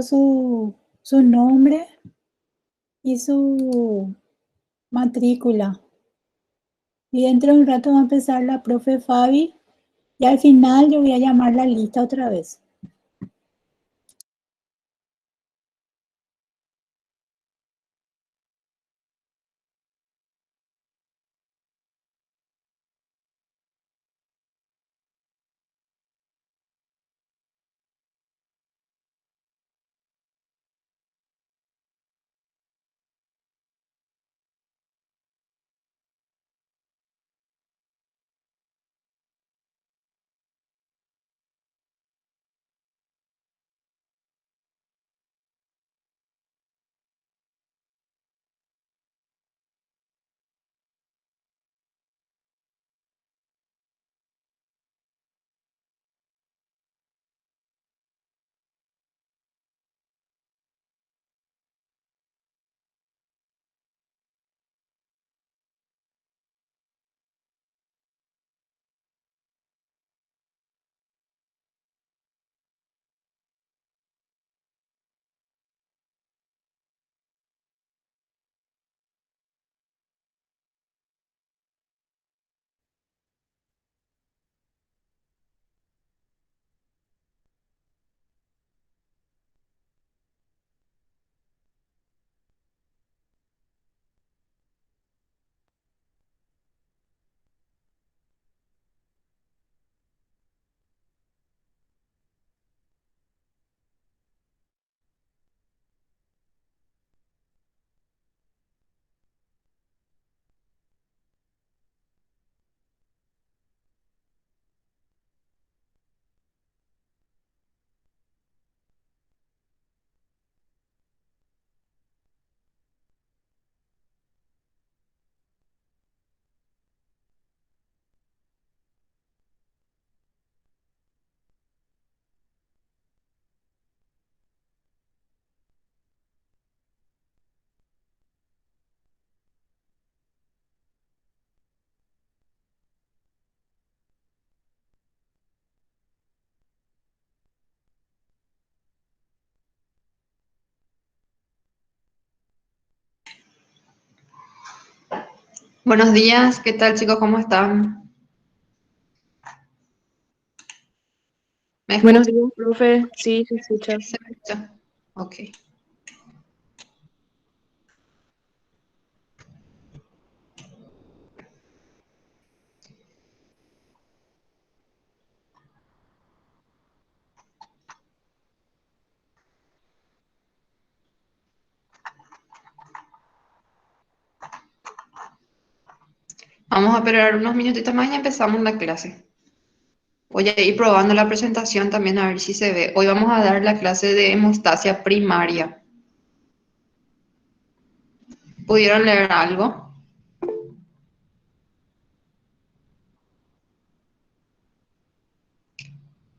su nombre y su matrícula. Y dentro de un rato va a empezar la profe Fabi y al final yo voy a llamar la lista otra vez. Buenos días, ¿qué tal chicos? ¿Cómo están? ¿Me Buenos escuchan? días, profe. Sí, se escucha. ¿Se escucha? Ok. Vamos a esperar unos minutitos más y empezamos la clase. Voy a ir probando la presentación también a ver si se ve. Hoy vamos a dar la clase de hemostasia primaria. ¿Pudieron leer algo?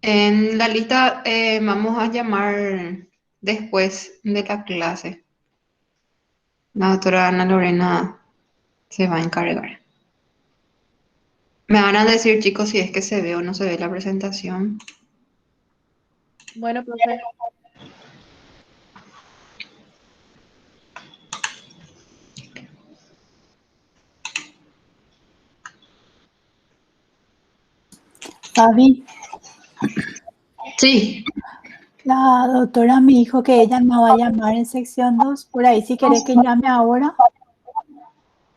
En la lista vamos a llamar después de la clase. La doctora Ana Lorena se va a encargar. Me van a decir, chicos, si es que se ve o no se ve la presentación. Bueno, profe. Fabi, Sí. la doctora me dijo que ella me va a llamar en sección 2. Por ahí si querés que llame ahora.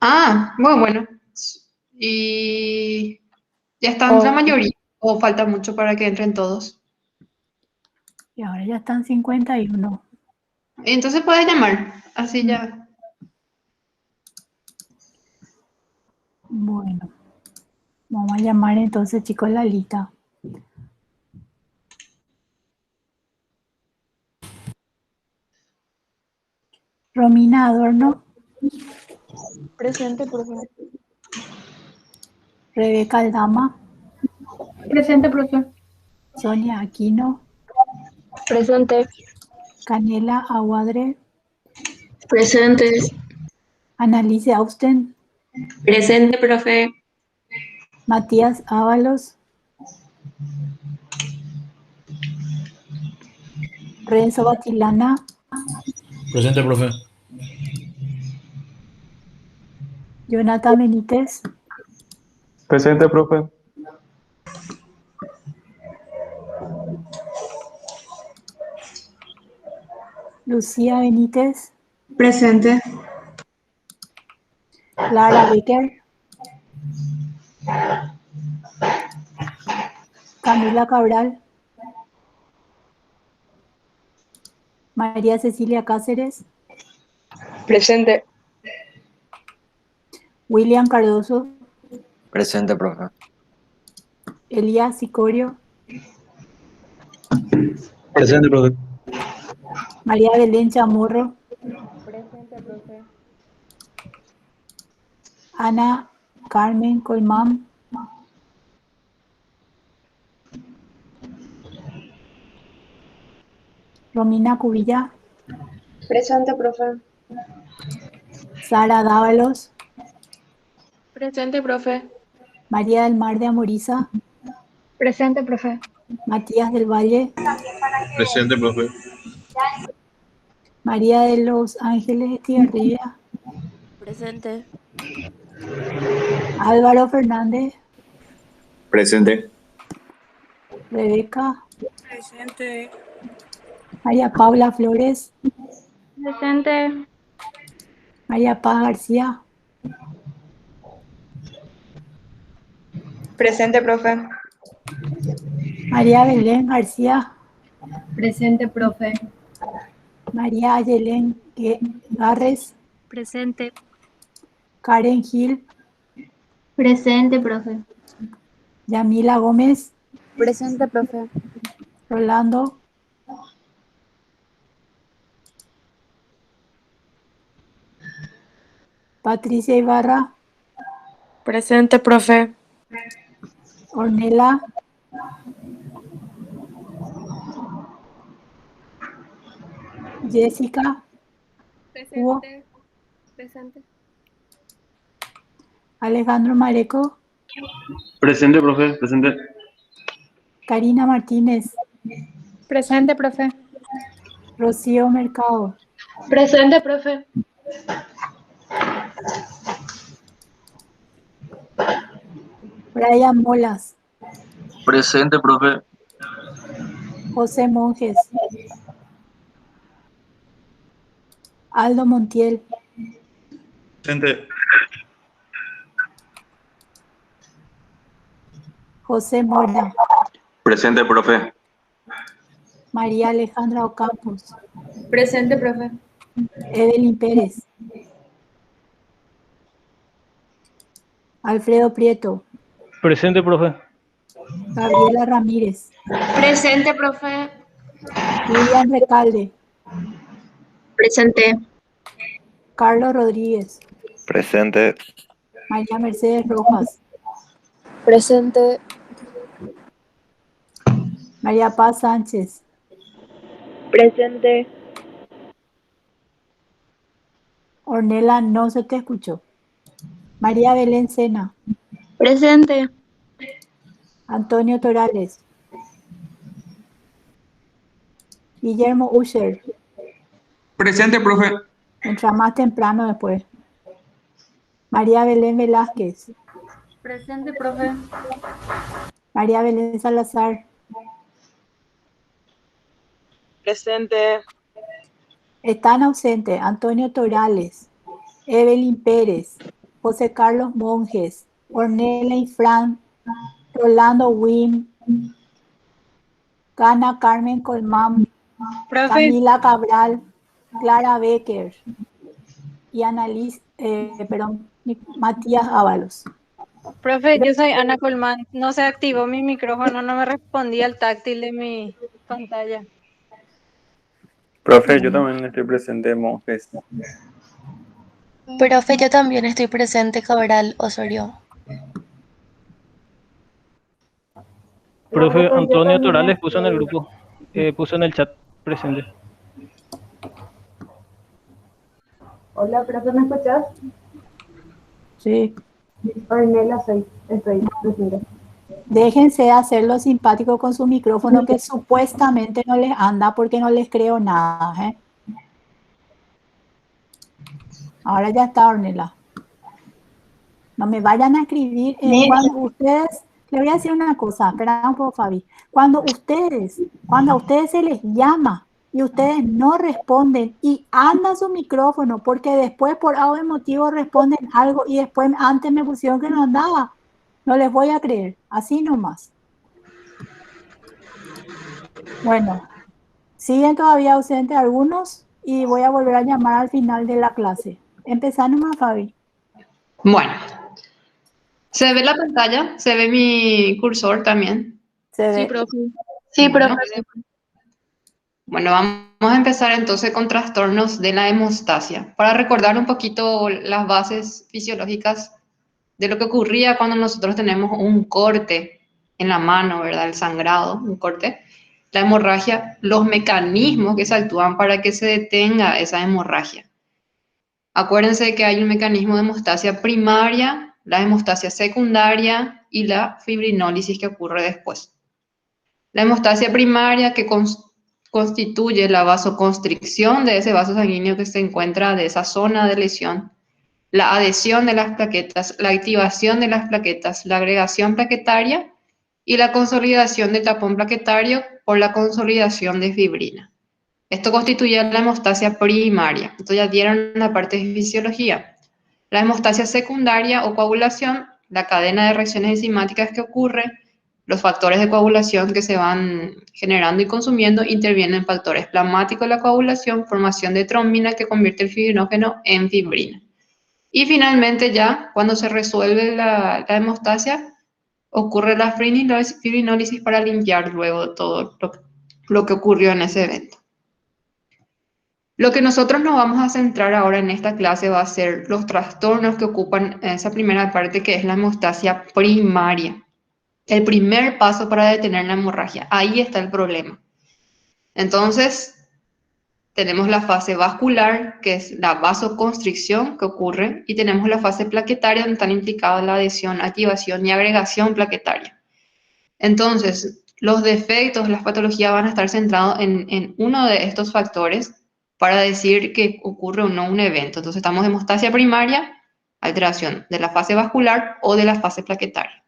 Ah, muy bueno. Y ya están la O, mayoría, o falta mucho para que entren todos. y ahora ya están 51. Entonces puedes llamar, así Mm, ya. Bueno, vamos a llamar entonces, chicos, la lista. Romina Adorno, Presente, profe. Rebeca Aldama, Presente, profe. Sonia Aquino, Presente. Canela Aguadre, Presentes. Annalise Austen, Presente, profe. Matías Ábalos, Renzo Batilana, Presente, profe. Jonathan Benítez, Presente, profe. Lucía Benítez, Presente. Clara Becker, Camila Cabral, María Cecilia Cáceres, Presente. William Cardoso, Presente, profe. Elías Sicorio, Presente, profe. María Belén Chamorro, Presente, profe. Ana Carmen Colmán, Romina Cubilla, Presente, profe. Sara Dávalos, Presente, profe. María del Mar de Amoriza, Presente, profe. Matías del Valle, Presente, profe. María de los Ángeles Estigarribia, Presente. Álvaro Fernández, Presente. Rebeca, Presente. María Paula Flores, Presente. María Paz García, Presente, profe. María Belén García, Presente, profe. María Ayelén Garres, Presente. Karen Gil, Presente, profe. Yamila Gómez, Presente, profe. Rolando, Patricia Ibarra, Presente, profe. Ornella, Jessica, Hugo, Presente. Alejandro Mareco, Presente, profe. Presente. Karina Martínez, Presente, profe. Rocío Mercado, Presente, profe. Brian Molas, Presente, profe. José Monjes, Aldo Montiel, Presente. José Mora, Presente, profe. María Alejandra Ocampos, Presente, profe. Evelyn Pérez, Alfredo Prieto, Presente, profe. Gabriela Ramírez, Presente, profe. Lilian Recalde, Presente. Carlos Rodríguez, Presente. María Mercedes Rojas, Presente. María Paz Sánchez, Presente. Ornella, no se te escuchó. María Belén Sena, Presente. Antonio Torales, Guillermo Usher, Presente, profe. entra más temprano después. María Belén Velázquez, Presente, profe. María Belén Salazar, Presente. están ausentes Antonio Torales, Evelyn Pérez, José Carlos Monjes, Ornella Infran, Rolando Wim, Gana Carmen Colmán, Profe. Camila Cabral, Clara Becker y Matías Ábalos. Profe, yo soy Ana Colmán. No se activó mi micrófono, no me respondía al táctil de mi pantalla. Profe, yo también estoy presente, Monjes. Profe, yo también estoy presente, Cabral Osorio. Profe Antonio Torales puso en el grupo, puso en el chat presente. Hola, profe, ¿me escuchas? Sí. Ornella soy, estoy presente. Déjense de hacer lo simpático con su micrófono que supuestamente no les anda porque no les creo nada, ¿eh? Ahora ya está, Ornella. No me vayan a escribir. Cuando ustedes, le voy a decir una cosa, espera un poco, Fabi. Cuando a ustedes se les llama y ustedes no responden y anda su micrófono porque después por algún motivo responden algo y después antes me pusieron que no andaba, no les voy a creer. Así nomás. Bueno, siguen todavía ausentes algunos y voy a volver a llamar al final de la clase. Empezá nomás, Fabi. Bueno, ¿se ve la pantalla? ¿Se ve mi cursor también? Se ve. Sí, profe. Sí, profe. Bueno, vamos a empezar entonces con trastornos de la hemostasia. Para recordar un poquito las bases fisiológicas de lo que ocurría cuando nosotros tenemos un corte en la mano, ¿verdad? El sangrado, un corte. La hemorragia, los mecanismos que se actúan para que se detenga esa hemorragia. Acuérdense que hay un mecanismo de hemostasia primaria, la hemostasia secundaria y la fibrinólisis que ocurre después. La hemostasia primaria que constituye la vasoconstricción de ese vaso sanguíneo que se encuentra de esa zona de lesión, la adhesión de las plaquetas, la activación de las plaquetas, la agregación plaquetaria y la consolidación del tapón plaquetario por la consolidación de fibrina. Esto constituye la hemostasia primaria. Entonces ya dieron la parte de fisiología. La hemostasia secundaria o coagulación, la cadena de reacciones enzimáticas que ocurre, los factores de coagulación que se van generando y consumiendo, intervienen factores plasmáticos de la coagulación, formación de trombina que convierte el fibrinógeno en fibrina. Y finalmente ya, cuando se resuelve la hemostasia, ocurre la fibrinólisis para limpiar luego todo lo que ocurrió en ese evento. Lo que nosotros nos vamos a centrar ahora en esta clase va a ser los trastornos que ocupan esa primera parte que es la hemostasia primaria. El primer paso para detener la hemorragia. Ahí está el problema. Entonces, tenemos la fase vascular, que es la vasoconstricción que ocurre, y tenemos la fase plaquetaria, donde están implicadas la adhesión, activación y agregación plaquetaria. Entonces, los defectos, las patologías van a estar centrados en uno de estos factores para decir que ocurre o no un evento. Entonces, estamos en hemostasia primaria, alteración de la fase vascular o de la fase plaquetaria.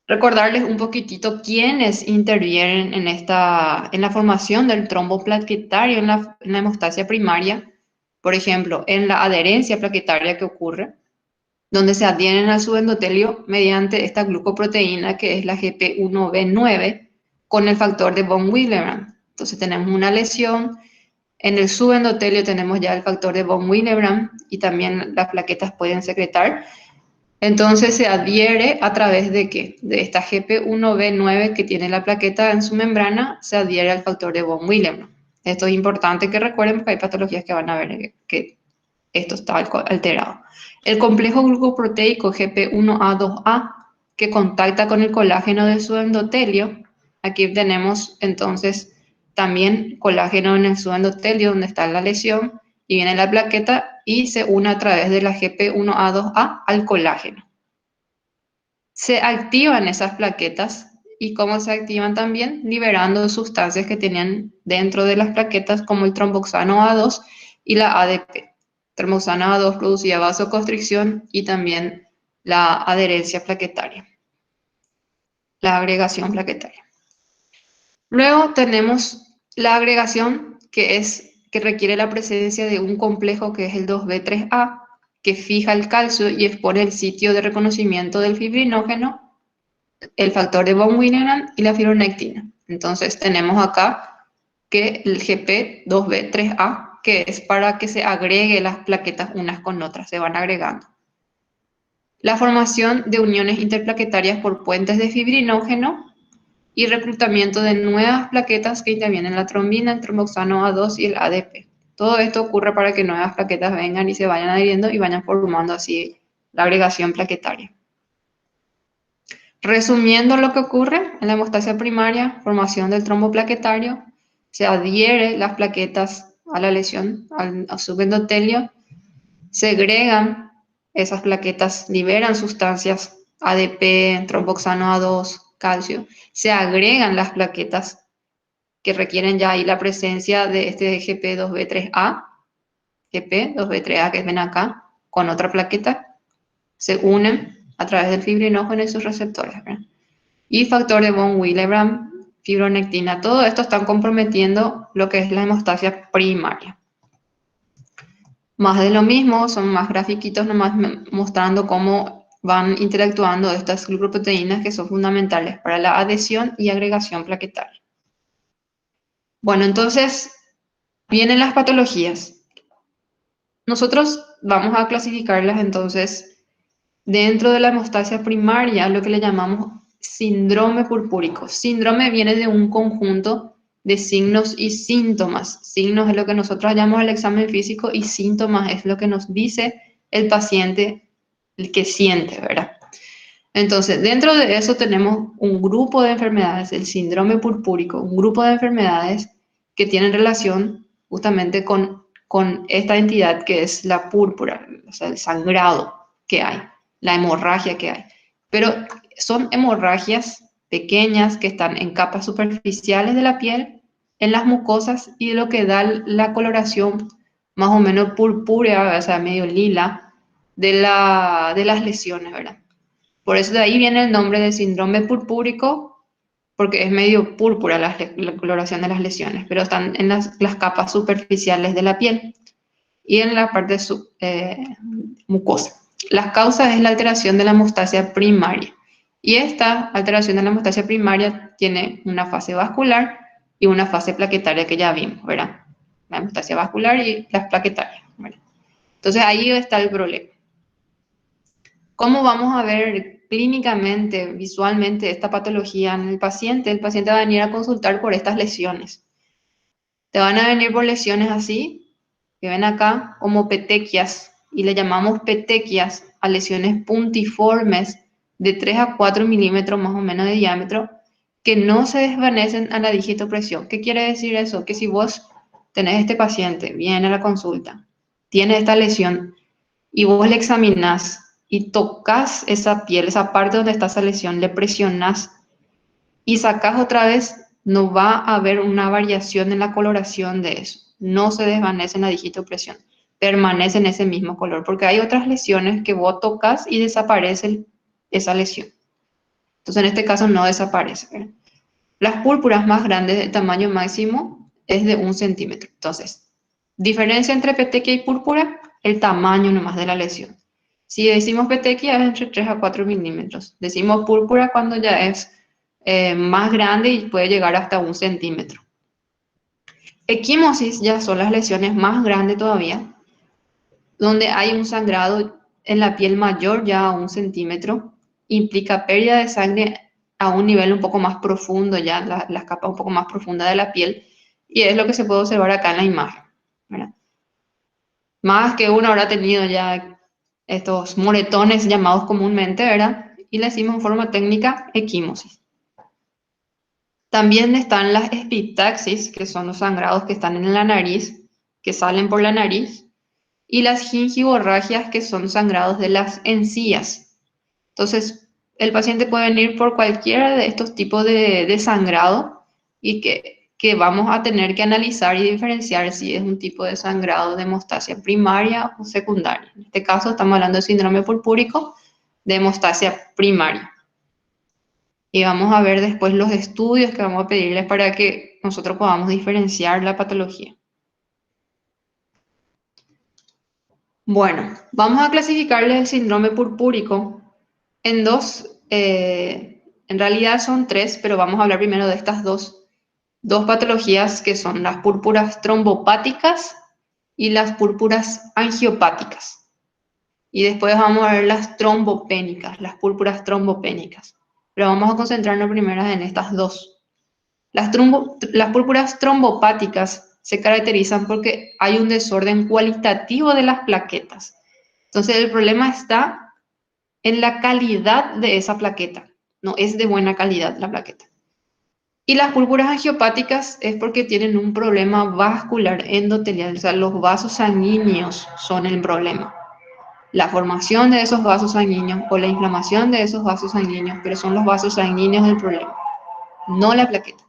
Recordarles un poquitito quiénes intervienen en la formación del trombo plaquetario en la hemostasia primaria. Por ejemplo, en la adherencia plaquetaria que ocurre, donde se adhieren al subendotelio mediante esta glucoproteína que es la GP1B9 con el factor de von Willebrand. Entonces tenemos una lesión, en el subendotelio tenemos ya el factor de von Willebrand y también las plaquetas pueden secretar. Entonces se adhiere a través de ¿qué? De esta GP1B9 que tiene la plaqueta en su membrana, se adhiere al factor de von Willebrand. Esto es importante que recuerden porque hay patologías que van a ver que esto está alterado. El complejo glucoproteico GP1A2A que contacta con el colágeno de su endotelio. Aquí tenemos entonces también colágeno en el subendotelio donde está la lesión y viene la plaqueta y se une a través de la GP1A2A al colágeno. Se activan esas plaquetas y cómo se activan también liberando sustancias que tenían dentro de las plaquetas como el tromboxano A2 y la ADP. Tromboxano A2 producía vasoconstricción y también la adherencia plaquetaria, la agregación plaquetaria. Luego tenemos la agregación que requiere la presencia de un complejo que es el 2B3A, que fija el calcio y expone el sitio de reconocimiento del fibrinógeno, el factor de von Willebrand y la fibronectina. Entonces tenemos acá que el GP2B3A, que es para que se agregue las plaquetas unas con otras, se van agregando. La formación de uniones interplaquetarias por puentes de fibrinógeno y reclutamiento de nuevas plaquetas que intervienen la trombina, el tromboxano A2 y el ADP. Todo esto ocurre para que nuevas plaquetas vengan y se vayan adhiriendo y vayan formando así la agregación plaquetaria. Resumiendo lo que ocurre en la hemostasia primaria, formación del trombo plaquetario, se adhiere las plaquetas a la lesión, al subendotelio, segregan esas plaquetas, liberan sustancias ADP, tromboxano A2, calcio, se agregan las plaquetas que requieren ya ahí la presencia de este GP2B3A, GP2B3A que ven acá, con otra plaqueta, se unen a través del fibrinógeno y sus receptores, ¿verdad? Y factor de von Willebrand, fibronectina, todo esto están comprometiendo lo que es la hemostasia primaria. Más de lo mismo, son más grafiquitos nomás mostrando cómo van interactuando estas glicoproteínas que son fundamentales para la adhesión y agregación plaquetaria. Bueno, entonces vienen las patologías. Nosotros vamos a clasificarlas entonces dentro de la hemostasia primaria, lo que le llamamos síndrome purpúrico. Síndrome viene de un conjunto de signos y síntomas. Signos es lo que nosotros llamamos el examen físico y síntomas es lo que nos dice el paciente, el que siente, ¿verdad? Entonces, dentro de eso tenemos un grupo de enfermedades, el síndrome purpúrico, un grupo de enfermedades que tienen relación justamente con esta entidad que es la púrpura, o sea, el sangrado que hay, la hemorragia que hay. Pero son hemorragias pequeñas que están en capas superficiales de la piel, en las mucosas, y lo que da la coloración más o menos purpúrea, o sea, medio lila, de las lesiones, ¿verdad? Por eso de ahí viene el nombre de síndrome purpúrico, porque es medio púrpura la coloración de las lesiones, pero están en las capas superficiales de la piel y en la parte mucosa. Las causas es la alteración de la hemostasia primaria. Y esta alteración de la hemostasia primaria tiene una fase vascular y una fase plaquetaria que ya vimos, ¿verdad? La hemostasia vascular y las plaquetarias, ¿verdad? Entonces ahí está el problema. ¿Cómo vamos a ver clínicamente, visualmente esta patología en el paciente? El paciente va a venir a consultar por estas lesiones. Te van a venir por lesiones así, que ven acá, como petequias, y le llamamos petequias a lesiones puntiformes de 3 a 4 milímetros más o menos de diámetro, que no se desvanecen a la digitopresión. ¿Qué quiere decir eso? Que si vos tenés este paciente, viene a la consulta, tiene esta lesión, y vos le examinás y tocas esa piel, esa parte donde está esa lesión, le presionás y sacás otra vez, no va a haber una variación en la coloración de eso. No se desvanece en la digitopresión, permanece en ese mismo color, porque hay otras lesiones que vos tocas y desaparece esa lesión. Entonces en este caso no desaparece, ¿verdad? Las púrpuras más grandes de tamaño máximo es de 1 centímetro. Entonces, diferencia entre petequia y púrpura, el tamaño nomás de la lesión. Si decimos petequia es entre 3 a 4 milímetros. Decimos púrpura cuando ya es más grande y puede llegar hasta 1 centímetro. Equimosis ya son las lesiones más grandes todavía, donde hay un sangrado en la piel mayor ya a 1 centímetro, implica pérdida de sangre a un nivel un poco más profundo, ya las capas un poco más profundas de la piel, y es lo que se puede observar acá en la imagen, ¿verdad? Más que uno habrá tenido ya estos moretones llamados comúnmente, ¿verdad? Y le decimos en forma técnica equimosis. También están las epistaxis, que son los sangrados que están en la nariz, que salen por la nariz, y las gingivorragias, que son sangrados de las encías. Entonces, el paciente puede venir por cualquiera de estos tipos de sangrado y que vamos a tener que analizar y diferenciar si es un tipo de sangrado de hemostasia primaria o secundaria. En este caso estamos hablando de síndrome purpúrico de hemostasia primaria. Y vamos a ver después los estudios que vamos a pedirles para que nosotros podamos diferenciar la patología. Bueno, vamos a clasificarle el síndrome purpúrico en dos, en realidad son 3, pero vamos a hablar primero de estas dos patologías que son las púrpuras trombopáticas y las púrpuras angiopáticas. Y después vamos a ver las trombopénicas, las púrpuras trombopénicas. Pero vamos a concentrarnos primero en estas dos. Las púrpuras trombopáticas se caracterizan porque hay un desorden cualitativo de las plaquetas. Entonces el problema está en la calidad de esa plaqueta. No es de buena calidad la plaqueta. Y las púrpuras angiopáticas es porque tienen un problema vascular endotelial, o sea, los vasos sanguíneos son el problema. la formación de esos vasos sanguíneos o la inflamación de esos vasos sanguíneos, pero son los vasos sanguíneos el problema, no la plaqueta.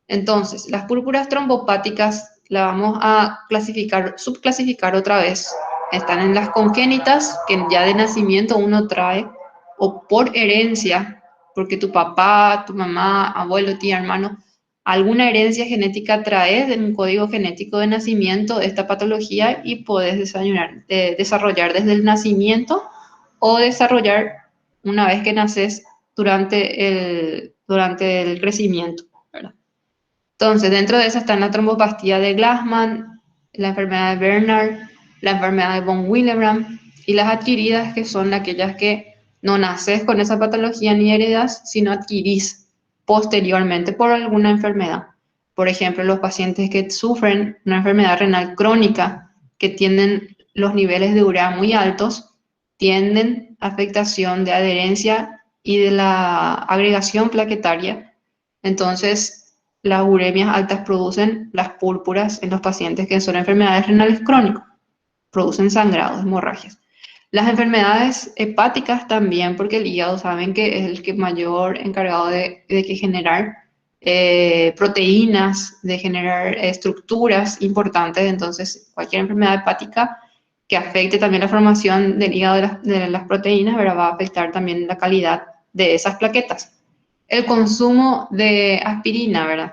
Entonces, las púrpuras trombopáticas las vamos a clasificar, subclasificar otra vez. Están en las congénitas, que ya de nacimiento uno trae, o por herencia, porque tu papá, tu mamá, abuelo, tía, hermano, alguna herencia genética traes en un código genético de nacimiento esta patología y puedes desarrollar desde el nacimiento o desarrollar una vez que naces durante el crecimiento, ¿verdad? Entonces, dentro de eso están la trombopastía de Glassman, la enfermedad de Bernard, la enfermedad de von Willebrand y las adquiridas, que son aquellas que no naces con esa patología ni heredas, sino adquirís posteriormente por alguna enfermedad. Por ejemplo, los pacientes que sufren una enfermedad renal crónica, que tienen los niveles de urea muy altos, tienden a afectación de adherencia y de la agregación plaquetaria. Entonces, las uremias altas producen las púrpuras en los pacientes que son enfermedades renales crónicas, producen sangrados, hemorragias. Las enfermedades hepáticas también, porque el hígado saben que es el que mayor encargado de que generar proteínas, de generar estructuras importantes. Entonces, cualquier enfermedad hepática que afecte también la formación del hígado de las proteínas, ¿verdad?, va a afectar también la calidad de esas plaquetas. El consumo de aspirina, ¿verdad?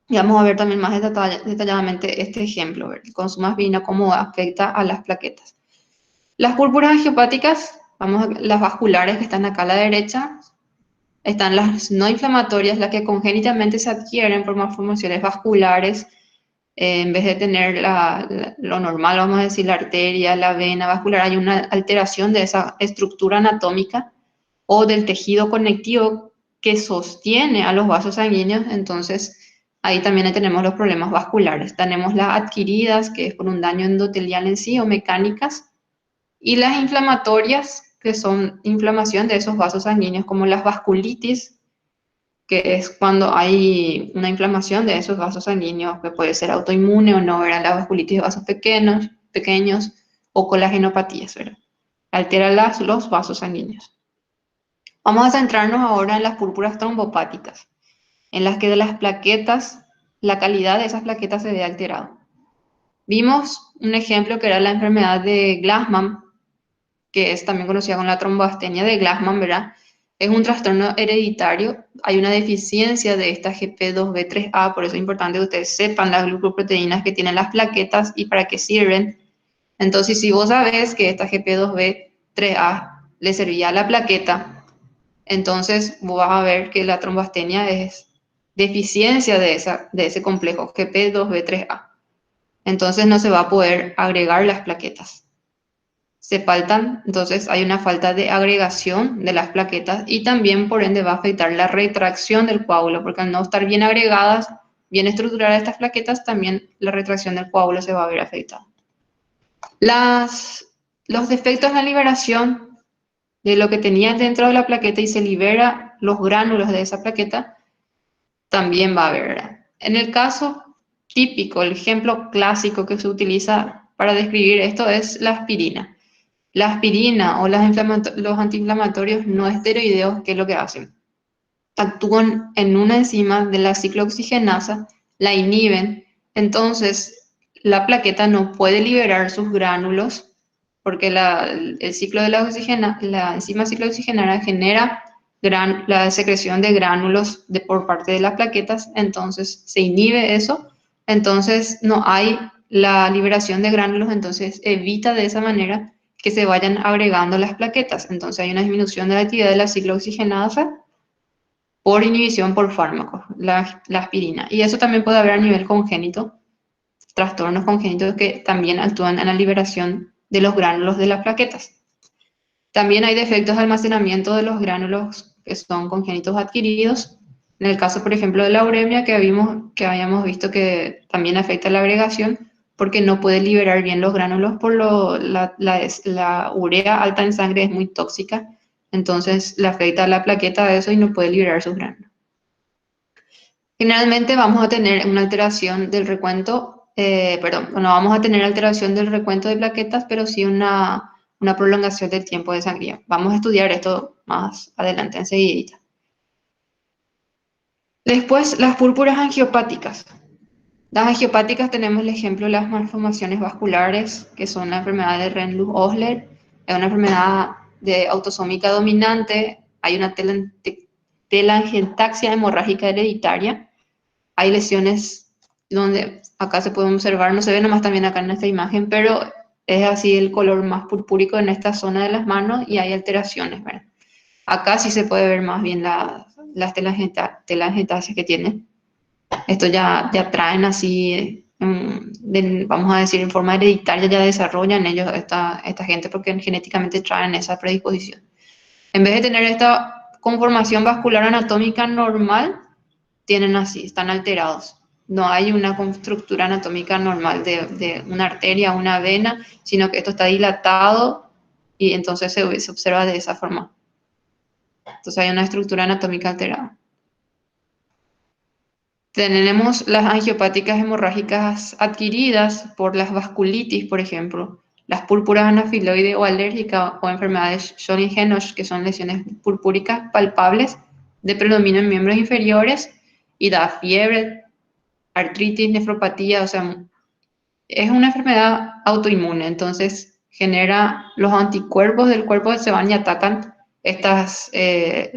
Y vamos a ver también más detalladamente este ejemplo, ¿verdad? El consumo de aspirina, cómo afecta a las plaquetas. Las púrpuras angiopáticas, las vasculares que están acá a la derecha, están las no inflamatorias, las que congénitamente se adquieren por malformaciones vasculares, en vez de tener lo normal, vamos a decir, la arteria, la vena vascular, hay una alteración de esa estructura anatómica o del tejido conectivo que sostiene a los vasos sanguíneos. Entonces, ahí también tenemos los problemas vasculares. Tenemos las adquiridas, que es por un daño endotelial en sí o mecánicas, y las inflamatorias, que son inflamación de esos vasos sanguíneos, como las vasculitis, que es cuando hay una inflamación de esos vasos sanguíneos, que puede ser autoinmune o no, ¿verdad? La vasculitis de vasos pequeños o colagenopatías, ¿verdad? Altera los vasos sanguíneos. Vamos a centrarnos ahora en las púrpuras trombopáticas, en las que de las plaquetas, la calidad de esas plaquetas se ve alterada. Vimos un ejemplo que era la enfermedad de Glassman, que es también conocida como la tromboastenia de Glassman, ¿verdad? Es un trastorno hereditario, hay una deficiencia de esta GP2B3A, por eso es importante que ustedes sepan las glucoproteínas que tienen las plaquetas y para qué sirven. Entonces, si vos sabés que esta GP2B3A le servía a la plaqueta, entonces vos vas a ver que la tromboastenia es deficiencia de ese complejo GP2B3A. Entonces no se va a poder agregar las plaquetas. Se faltan, entonces hay una falta de agregación de las plaquetas y también por ende va a afectar la retracción del coágulo, porque al no estar bien agregadas, bien estructuradas estas plaquetas, también la retracción del coágulo se va a ver afectada. Los defectos en la liberación de lo que tenía dentro de la plaqueta y se libera los gránulos de esa plaqueta, también va a haber, ¿verdad? En el caso típico, el ejemplo clásico que se utiliza para describir esto es la aspirina. La aspirina o los antiinflamatorios no esteroideos, ¿qué es lo que hacen? Actúan en una enzima de la ciclooxigenasa, la inhiben, entonces la plaqueta no puede liberar sus gránulos porque el ciclo de la enzima ciclooxigenasa genera la secreción de gránulos por parte de las plaquetas, entonces se inhibe eso, entonces no hay la liberación de gránulos, entonces evita de esa manera que se vayan agregando las plaquetas. Entonces hay una disminución de la actividad de la ciclooxigenasa por inhibición por fármacos, la aspirina. Y eso también puede haber a nivel congénito, trastornos congénitos que también actúan en la liberación de los gránulos de las plaquetas. También hay defectos de almacenamiento de los gránulos que son congénitos adquiridos. En el caso, por ejemplo, de la uremia, que habíamos visto que también afecta la agregación, porque no puede liberar bien los gránulos por la urea alta en sangre es muy tóxica, entonces le afecta a la plaqueta de eso y no puede liberar sus gránulos. Generalmente vamos a tener una alteración del recuento, no vamos a tener alteración del recuento de plaquetas, pero sí una una prolongación del tiempo de sangría. Vamos a estudiar esto más adelante enseguida. Después, las púrpuras angiopáticas. Las angiopáticas tenemos el ejemplo de las malformaciones vasculares, que son la enfermedad de Renlund-Osler, es una enfermedad de autosómica dominante, hay una telangiectasia hemorrágica hereditaria, hay lesiones donde acá se puede observar, no se ve nomás también acá en esta imagen, pero es así el color más purpúrico en esta zona de las manos y hay alteraciones, ¿verdad? Acá sí se puede ver más bien las telangiectasias que tiene. Esto ya traen así, vamos a decir, en forma hereditaria, ya desarrollan ellos esta gente porque genéticamente traen esa predisposición. En vez de tener esta conformación vascular anatómica normal, tienen así, están alterados. No hay una estructura anatómica normal de una arteria, una vena, sino que esto está dilatado y entonces se observa de esa forma. Entonces hay una estructura anatómica alterada. Tenemos las angiopáticas hemorrágicas adquiridas por las vasculitis, por ejemplo, las púrpuras anafiloide o alérgicas o enfermedades Sjögren-Henoch, que son lesiones purpúricas palpables de predominio en miembros inferiores y da fiebre, artritis, nefropatía, o sea, es una enfermedad autoinmune, entonces genera los anticuerpos del cuerpo se van y atacan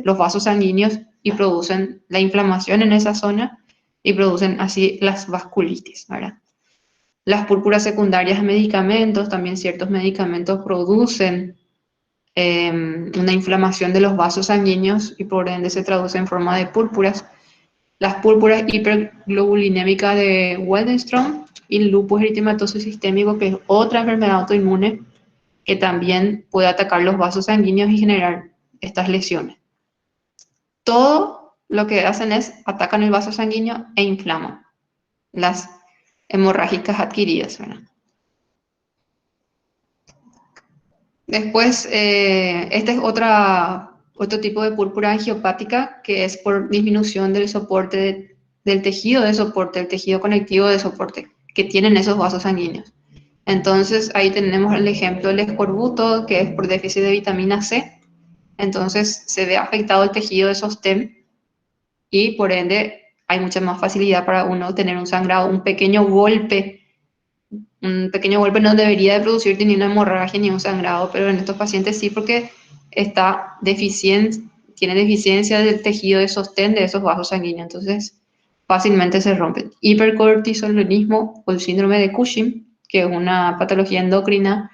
los vasos sanguíneos y producen la inflamación en esa zona y producen así las vasculitis, ¿verdad? Las púrpuras secundarias a medicamentos, también ciertos medicamentos producen una inflamación de los vasos sanguíneos y por ende se traduce en forma de púrpuras. Las púrpuras hiperglobulinémicas de Waldenström y el lupus eritematoso sistémico, que es otra enfermedad autoinmune que también puede atacar los vasos sanguíneos y generar estas lesiones. Todo lo que hacen es atacan el vaso sanguíneo e inflaman las hemorrágicas adquiridas, ¿verdad? Después, este es otro tipo de púrpura angiopática que es por disminución del soporte del tejido de soporte, el tejido conectivo de soporte que tienen esos vasos sanguíneos. Entonces, ahí tenemos el ejemplo del escorbuto, que es por déficit de vitamina C. Entonces, se ve afectado el tejido de sostén y por ende hay mucha más facilidad para uno tener un sangrado, un pequeño golpe no debería de producir ni una hemorragia ni un sangrado, pero en estos pacientes sí porque tiene deficiencia del tejido de sostén de esos vasos sanguíneos, entonces fácilmente se rompen. Hipercortisolismo o el síndrome de Cushing, que es una patología endocrina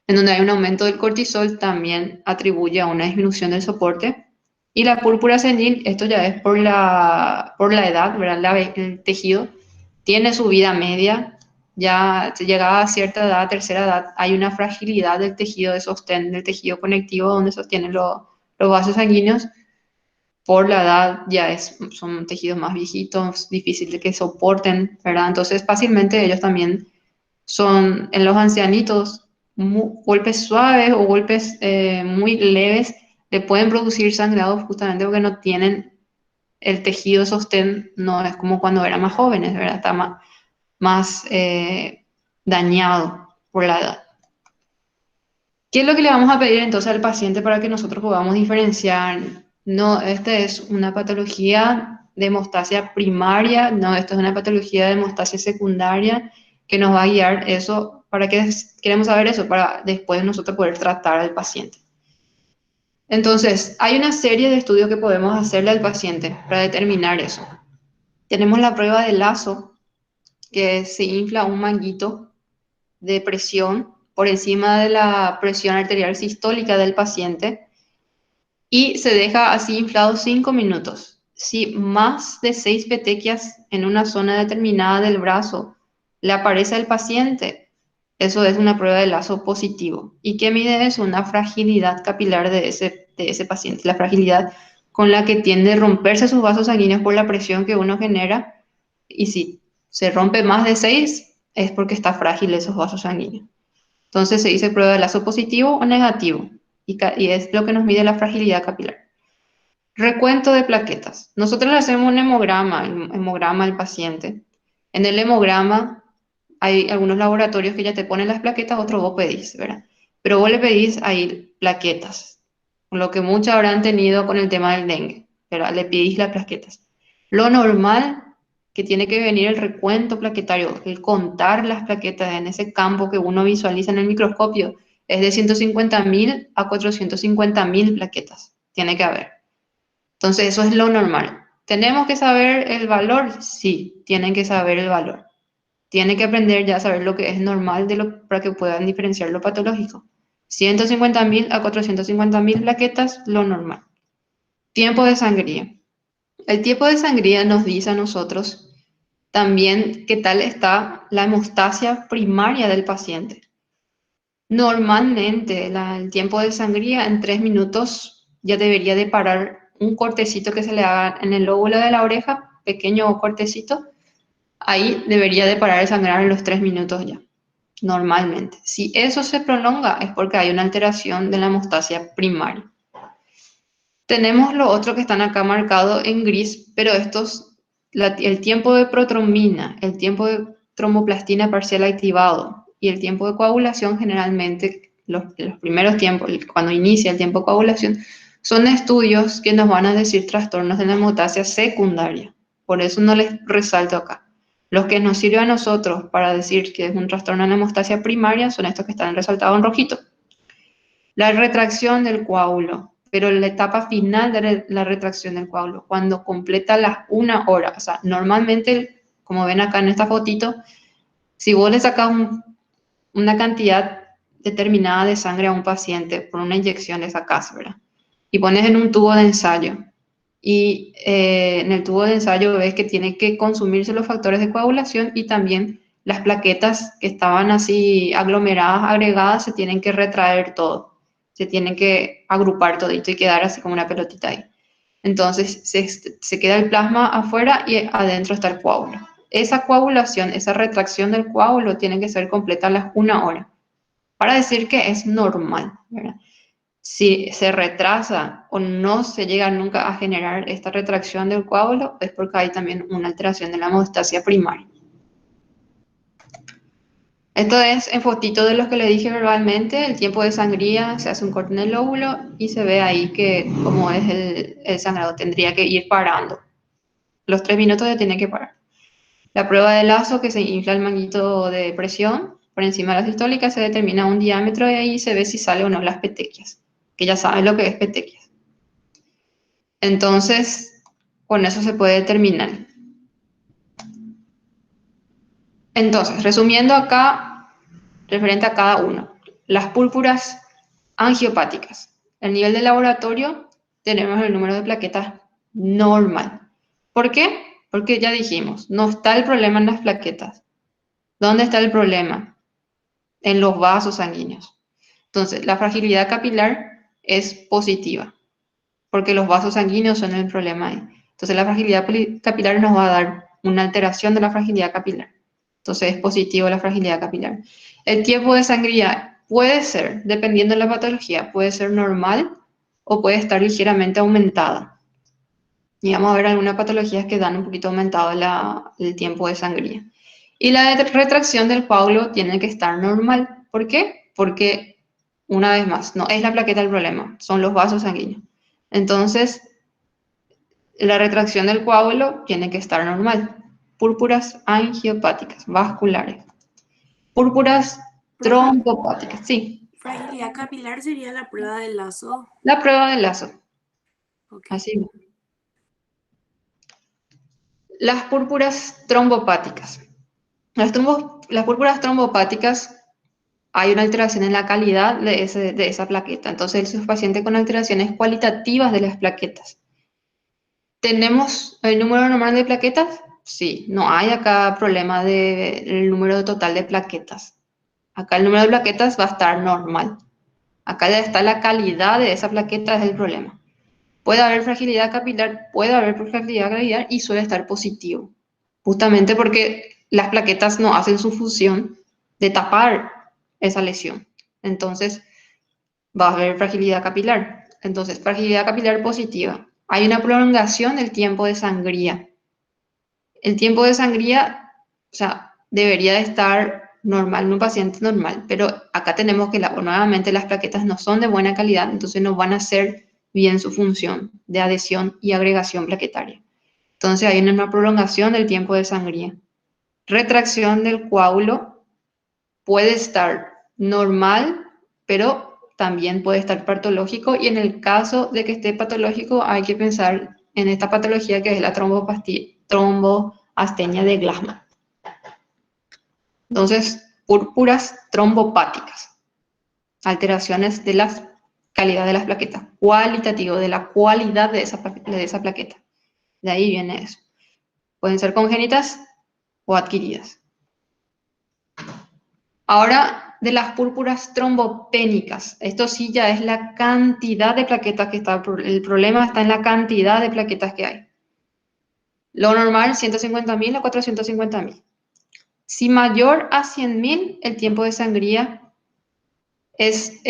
en donde hay un aumento del cortisol, también atribuye a una disminución del soporte. Y la púrpura senil, esto ya es por la edad, ¿verdad? El tejido tiene su vida media, ya llegada a cierta edad, tercera edad, hay una fragilidad del tejido de sostén, del tejido conectivo donde sostienen los vasos sanguíneos. Por la edad ya son tejidos más viejitos, difíciles de que soporten, ¿verdad? Entonces fácilmente ellos también son, en los ancianitos, golpes suaves o golpes muy leves, le pueden producir sangrado justamente porque no tienen el tejido de sostén, no es como cuando eran más jóvenes, ¿verdad? Está más dañado por la edad. ¿Qué es lo que le vamos a pedir entonces al paciente para que nosotros podamos diferenciar? No, esta es una patología de hemostasia primaria, no, esta es una patología de hemostasia secundaria que nos va a guiar eso. ¿Para qué queremos saber eso? Para después nosotros poder tratar al paciente. Entonces, hay una serie de estudios que podemos hacerle al paciente para determinar eso. Tenemos la prueba de Lazo, que se infla un manguito de presión por encima de la presión arterial sistólica del paciente y se deja así inflado 5 minutos. Si más de 6 petequias en una zona determinada del brazo le aparece al paciente, eso es una prueba de Lazo positivo. ¿Y qué mide eso? Una fragilidad capilar de ese paciente, la fragilidad con la que tiende a romperse sus vasos sanguíneos por la presión que uno genera. Y si se rompe más de 6, es porque está frágil esos vasos sanguíneos. Entonces se dice prueba de Lazo positivo o negativo, y es lo que nos mide la fragilidad capilar. Recuento de plaquetas. Nosotros le hacemos un hemograma al paciente. En el hemograma hay algunos laboratorios que ya te ponen las plaquetas, otros vos pedís, ¿verdad? pero vos le pedís ahí plaquetas, lo que muchos habrán tenido con el tema del dengue, pero le pedís las plaquetas. Lo normal que tiene que venir el recuento plaquetario, el contar las plaquetas en ese campo que uno visualiza en el microscopio, es de 150.000 a 450.000 plaquetas. Tiene que haber. Entonces, eso es lo normal. ¿Tenemos que saber el valor? Sí, tienen que saber el valor. Tienen que aprender ya a saber lo que es normal para que puedan diferenciar lo patológico. 150.000 a 450.000 plaquetas, lo normal. Tiempo de sangría. El tiempo de sangría nos dice a nosotros también qué tal está la hemostasia primaria del paciente. Normalmente el tiempo de sangría en 3 minutos ya debería de parar un cortecito que se le haga en el lóbulo de la oreja, pequeño cortecito, ahí debería de parar de sangrar en los 3 minutos ya, normalmente. Si eso se prolonga es porque hay una alteración de la hemostasia primaria. Tenemos lo otro que están acá marcado en gris, pero el tiempo de protrombina, el tiempo de tromboplastina parcial activado y el tiempo de coagulación, generalmente los primeros tiempos, cuando inicia el tiempo de coagulación, son estudios que nos van a decir trastornos de la hemostasia secundaria. Por eso no les resalto acá. Los que nos sirven a nosotros para decir que es un trastorno de la hemostasia primaria son estos que están resaltados en rojito. La retracción del coágulo, pero la etapa final de la retracción del coágulo, cuando completa las 1 hora. O sea, normalmente, como ven acá en esta fotito, si vos le sacas una cantidad determinada de sangre a un paciente por una inyección, le sacas, ¿verdad? Y pones en un tubo de ensayo. Y en el tubo de ensayo ves que tiene que consumirse los factores de coagulación y también las plaquetas que estaban así aglomeradas, agregadas, se tienen que retraer todo. Se tienen que agrupar todito y quedar así como una pelotita ahí. Entonces se queda el plasma afuera y adentro está el coágulo. Esa coagulación, esa retracción del coágulo tiene que ser completa a las 1 hora para decir que es normal, ¿verdad? Si se retrasa o no se llega nunca a generar esta retracción del coágulo, es porque hay también una alteración de la hemostasia primaria. Esto es en fotito de los que le dije verbalmente, el tiempo de sangría, se hace un corte en el lóbulo y se ve ahí que como es el sangrado, tendría que ir parando. Los 3 minutos ya tiene que parar. La prueba de Lazo, que se infla el manguito de presión por encima de la sistólica, se determina un diámetro y ahí se ve si sale o no las petequias, que ya saben lo que es petequias. Entonces, con eso se puede determinar. Entonces, resumiendo acá, referente a cada uno, las púrpuras angiopáticas. El nivel de laboratorio, tenemos el número de plaquetas normal. ¿Por qué? Porque ya dijimos, no está el problema en las plaquetas. ¿Dónde está el problema? En los vasos sanguíneos. Entonces, la fragilidad capilar es positiva, porque los vasos sanguíneos son el problema ahí. Entonces, la fragilidad capilar nos va a dar una alteración de la fragilidad capilar. Entonces, es positivo la fragilidad capilar. El tiempo de sangría puede ser, dependiendo de la patología, puede ser normal o puede estar ligeramente aumentada. Y vamos a ver algunas patologías que dan un poquito aumentado el tiempo de sangría. Y la retracción del coágulo tiene que estar normal. ¿Por qué? Porque, una vez más, no es la plaqueta el problema, son los vasos sanguíneos. Entonces, la retracción del coágulo tiene que estar normal. Púrpuras angiopáticas, vasculares. Púrpuras trombopáticas, sí. Fragilidad capilar sería la prueba del Lazo. La prueba del Lazo. Okay. Así. Las púrpuras trombopáticas. Las púrpuras trombopáticas, hay una alteración en la calidad de esa plaqueta. Entonces, el paciente con alteraciones cualitativas de las plaquetas. ¿Tenemos el número normal de plaquetas? Sí, no hay acá problema del número total de plaquetas. Acá el número de plaquetas va a estar normal. Acá ya está la calidad de esa plaqueta, es el problema. Puede haber fragilidad capilar, puede haber fragilidad capilar y suele estar positivo. Justamente porque las plaquetas no hacen su función de tapar esa lesión. Entonces, va a haber fragilidad capilar. Entonces, fragilidad capilar positiva. Hay una prolongación del tiempo de sangría. El tiempo de sangría, o sea, debería de estar normal, en un paciente normal, pero acá tenemos que nuevamente las plaquetas no son de buena calidad, entonces no van a hacer bien su función de adhesión y agregación plaquetaria. Entonces hay una prolongación del tiempo de sangría. Retracción del coágulo puede estar normal, pero también puede estar patológico, y en el caso de que esté patológico hay que pensar en esta patología que es la tromboastenia de Glassman. Entonces, púrpuras trombopáticas, alteraciones de la calidad de las plaquetas, cualitativo, de la cualidad de esa plaqueta. De ahí viene eso. Pueden ser congénitas o adquiridas. Ahora, de las púrpuras trombopénicas. Esto sí ya es la cantidad de plaquetas que está. El problema está en la cantidad de plaquetas que hay. Lo normal, 150.000 a 450.000. Si mayor a 100.000, el tiempo de sangría es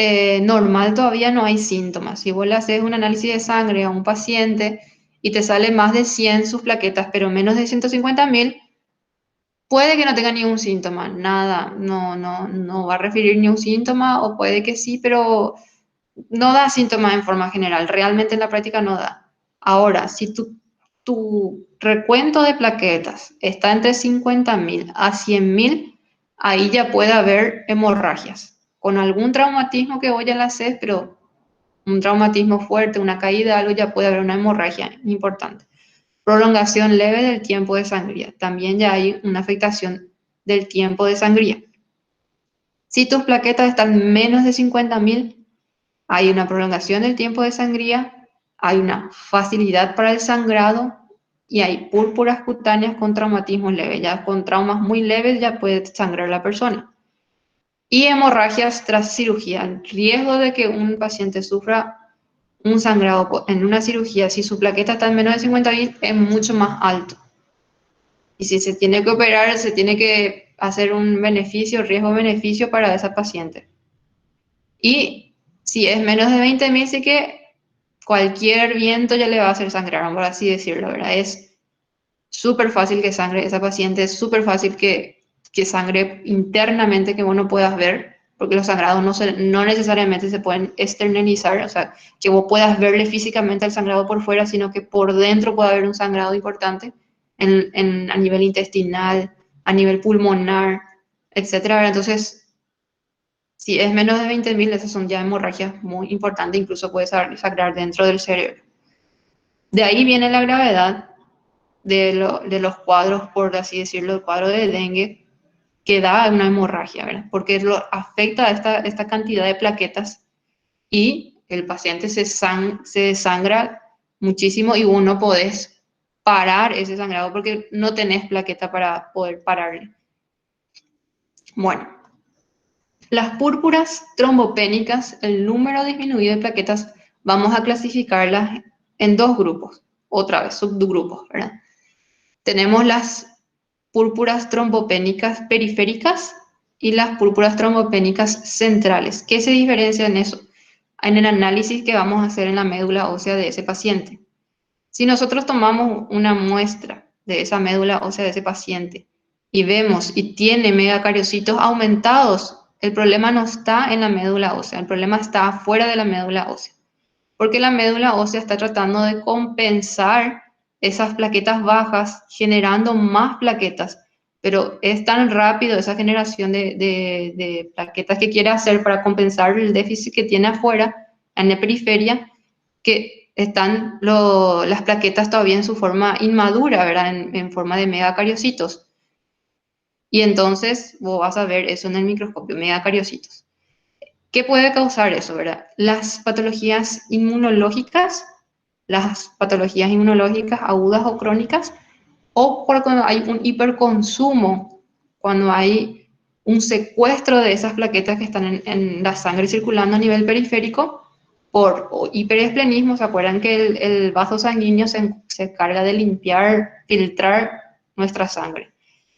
normal, todavía no hay síntomas. Si vos le haces un análisis de sangre a un paciente y te sale más de 100 sus plaquetas, pero menos de 150.000, puede que no tenga ningún síntoma, nada, no va a referir ni un síntoma, o puede que sí, pero no da síntomas en forma general, realmente en la práctica no da. Ahora, si tu recuento de plaquetas está entre 50.000 a 100.000, ahí ya puede haber hemorragias, con algún traumatismo que vos ya la haces, pero un traumatismo fuerte, una caída, algo, ya puede haber una hemorragia importante. Prolongación leve del tiempo de sangría. También ya hay una afectación del tiempo de sangría. Si tus plaquetas están menos de 50.000, hay una prolongación del tiempo de sangría, hay una facilidad para el sangrado y hay púrpuras cutáneas con traumatismo leve. Ya con traumas muy leves ya puede sangrar la persona. Y hemorragias tras cirugía. El riesgo de que un paciente sufra un sangrado en una cirugía, si su plaqueta está en menos de 50.000, es mucho más alto. Y si se tiene que operar, se tiene que hacer un beneficio, riesgo-beneficio para esa paciente. Y si es menos de 20.000, sí que cualquier viento ya le va a hacer sangrar, por así decirlo, ¿verdad? Es súper fácil que sangre esa paciente, es súper fácil que sangre internamente, que vos no puedas ver, porque los sangrados no necesariamente se pueden externalizar, o sea, que vos puedas verle físicamente al sangrado por fuera, sino que por dentro puede haber un sangrado importante a nivel intestinal, a nivel pulmonar, etcétera. Entonces, si es menos de 20.000, esas son ya hemorragias muy importantes, incluso puede sangrar dentro del cerebro. De ahí viene la gravedad de los cuadros, por así decirlo, el cuadro de dengue, que da una hemorragia, ¿verdad? Porque lo afecta a esta cantidad de plaquetas y el paciente se sangra muchísimo y vos no podés parar ese sangrado porque no tenés plaqueta para poder pararle. Bueno, las púrpuras trombopénicas, el número disminuido de plaquetas, vamos a clasificarlas en dos grupos, otra vez, subgrupos, ¿verdad? Tenemos las púrpuras trombopénicas periféricas y las púrpuras trombopénicas centrales. ¿Qué se diferencia en eso? En el análisis que vamos a hacer en la médula ósea de ese paciente. Si nosotros tomamos una muestra de esa médula ósea de ese paciente y vemos y tiene megacariocitos aumentados, el problema no está en la médula ósea, el problema está afuera de la médula ósea, porque la médula ósea está tratando de compensar esas plaquetas bajas, generando más plaquetas, pero es tan rápido esa generación de plaquetas que quiere hacer para compensar el déficit que tiene afuera, en la periferia, que están las plaquetas todavía en su forma inmadura, ¿verdad? En forma de megacariocitos. Y entonces vos vas a ver eso en el microscopio, megacariocitos. ¿Qué puede causar eso, verdad? Las patologías inmunológicas, agudas o crónicas, o cuando hay un hiperconsumo, cuando hay un secuestro de esas plaquetas que están en la sangre circulando a nivel periférico, por hiperesplenismo. ¿Se acuerdan que el vaso sanguíneo se encarga de limpiar, filtrar nuestra sangre?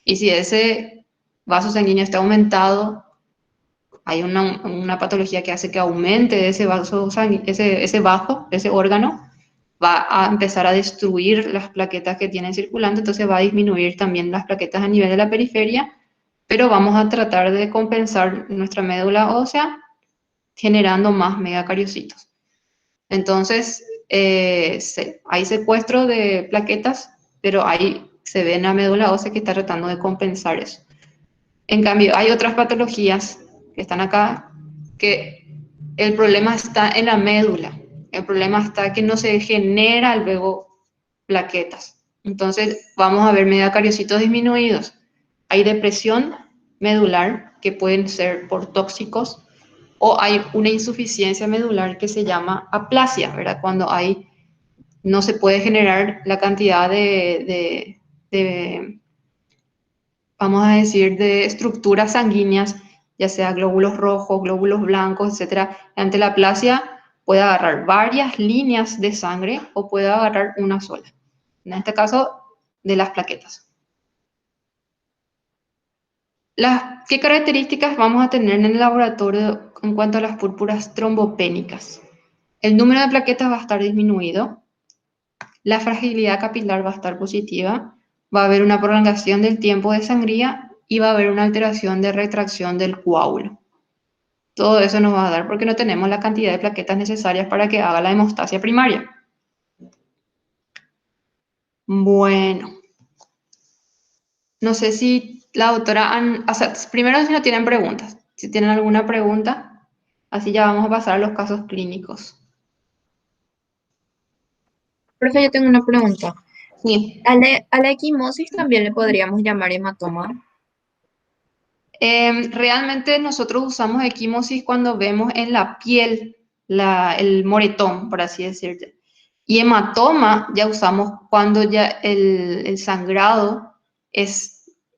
Y si ese vaso sanguíneo está aumentado, hay una patología que hace que aumente ese vaso sanguíneo, ese órgano, va a empezar a destruir las plaquetas que tienen circulando, entonces va a disminuir también las plaquetas a nivel de la periferia, pero vamos a tratar de compensar nuestra médula ósea generando más megacariocitos. Entonces, hay secuestro de plaquetas, pero ahí se ve en la médula ósea que está tratando de compensar eso. En cambio, hay otras patologías que están acá que el problema está en la médula. El problema está que no se genera luego plaquetas. Entonces, vamos a ver megacariocitos disminuidos. Hay depresión medular, que pueden ser por tóxicos, o hay una insuficiencia medular que se llama aplasia, ¿verdad? Cuando no se puede generar la cantidad vamos a decir, de estructuras sanguíneas, ya sea glóbulos rojos, glóbulos blancos, etcétera. Ante la aplasia puede agarrar varias líneas de sangre o puede agarrar una sola. En este caso, de las plaquetas. ¿Qué características vamos a tener en el laboratorio en cuanto a las púrpuras trombopénicas? El número de plaquetas va a estar disminuido, la fragilidad capilar va a estar positiva, va a haber una prolongación del tiempo de sangría y va a haber una alteración de retracción del coágulo. Todo eso nos va a dar porque no tenemos la cantidad de plaquetas necesarias para que haga la hemostasia primaria. Bueno. No sé si la doctora... o sea, primero si no tienen preguntas. Si tienen alguna pregunta, así ya vamos a pasar a los casos clínicos. Profe, yo tengo una pregunta. Sí. ¿A la equimosis también le podríamos llamar hematoma? Realmente nosotros usamos equimosis cuando vemos en la piel el moretón, por así decirlo. Y hematoma ya usamos cuando ya el sangrado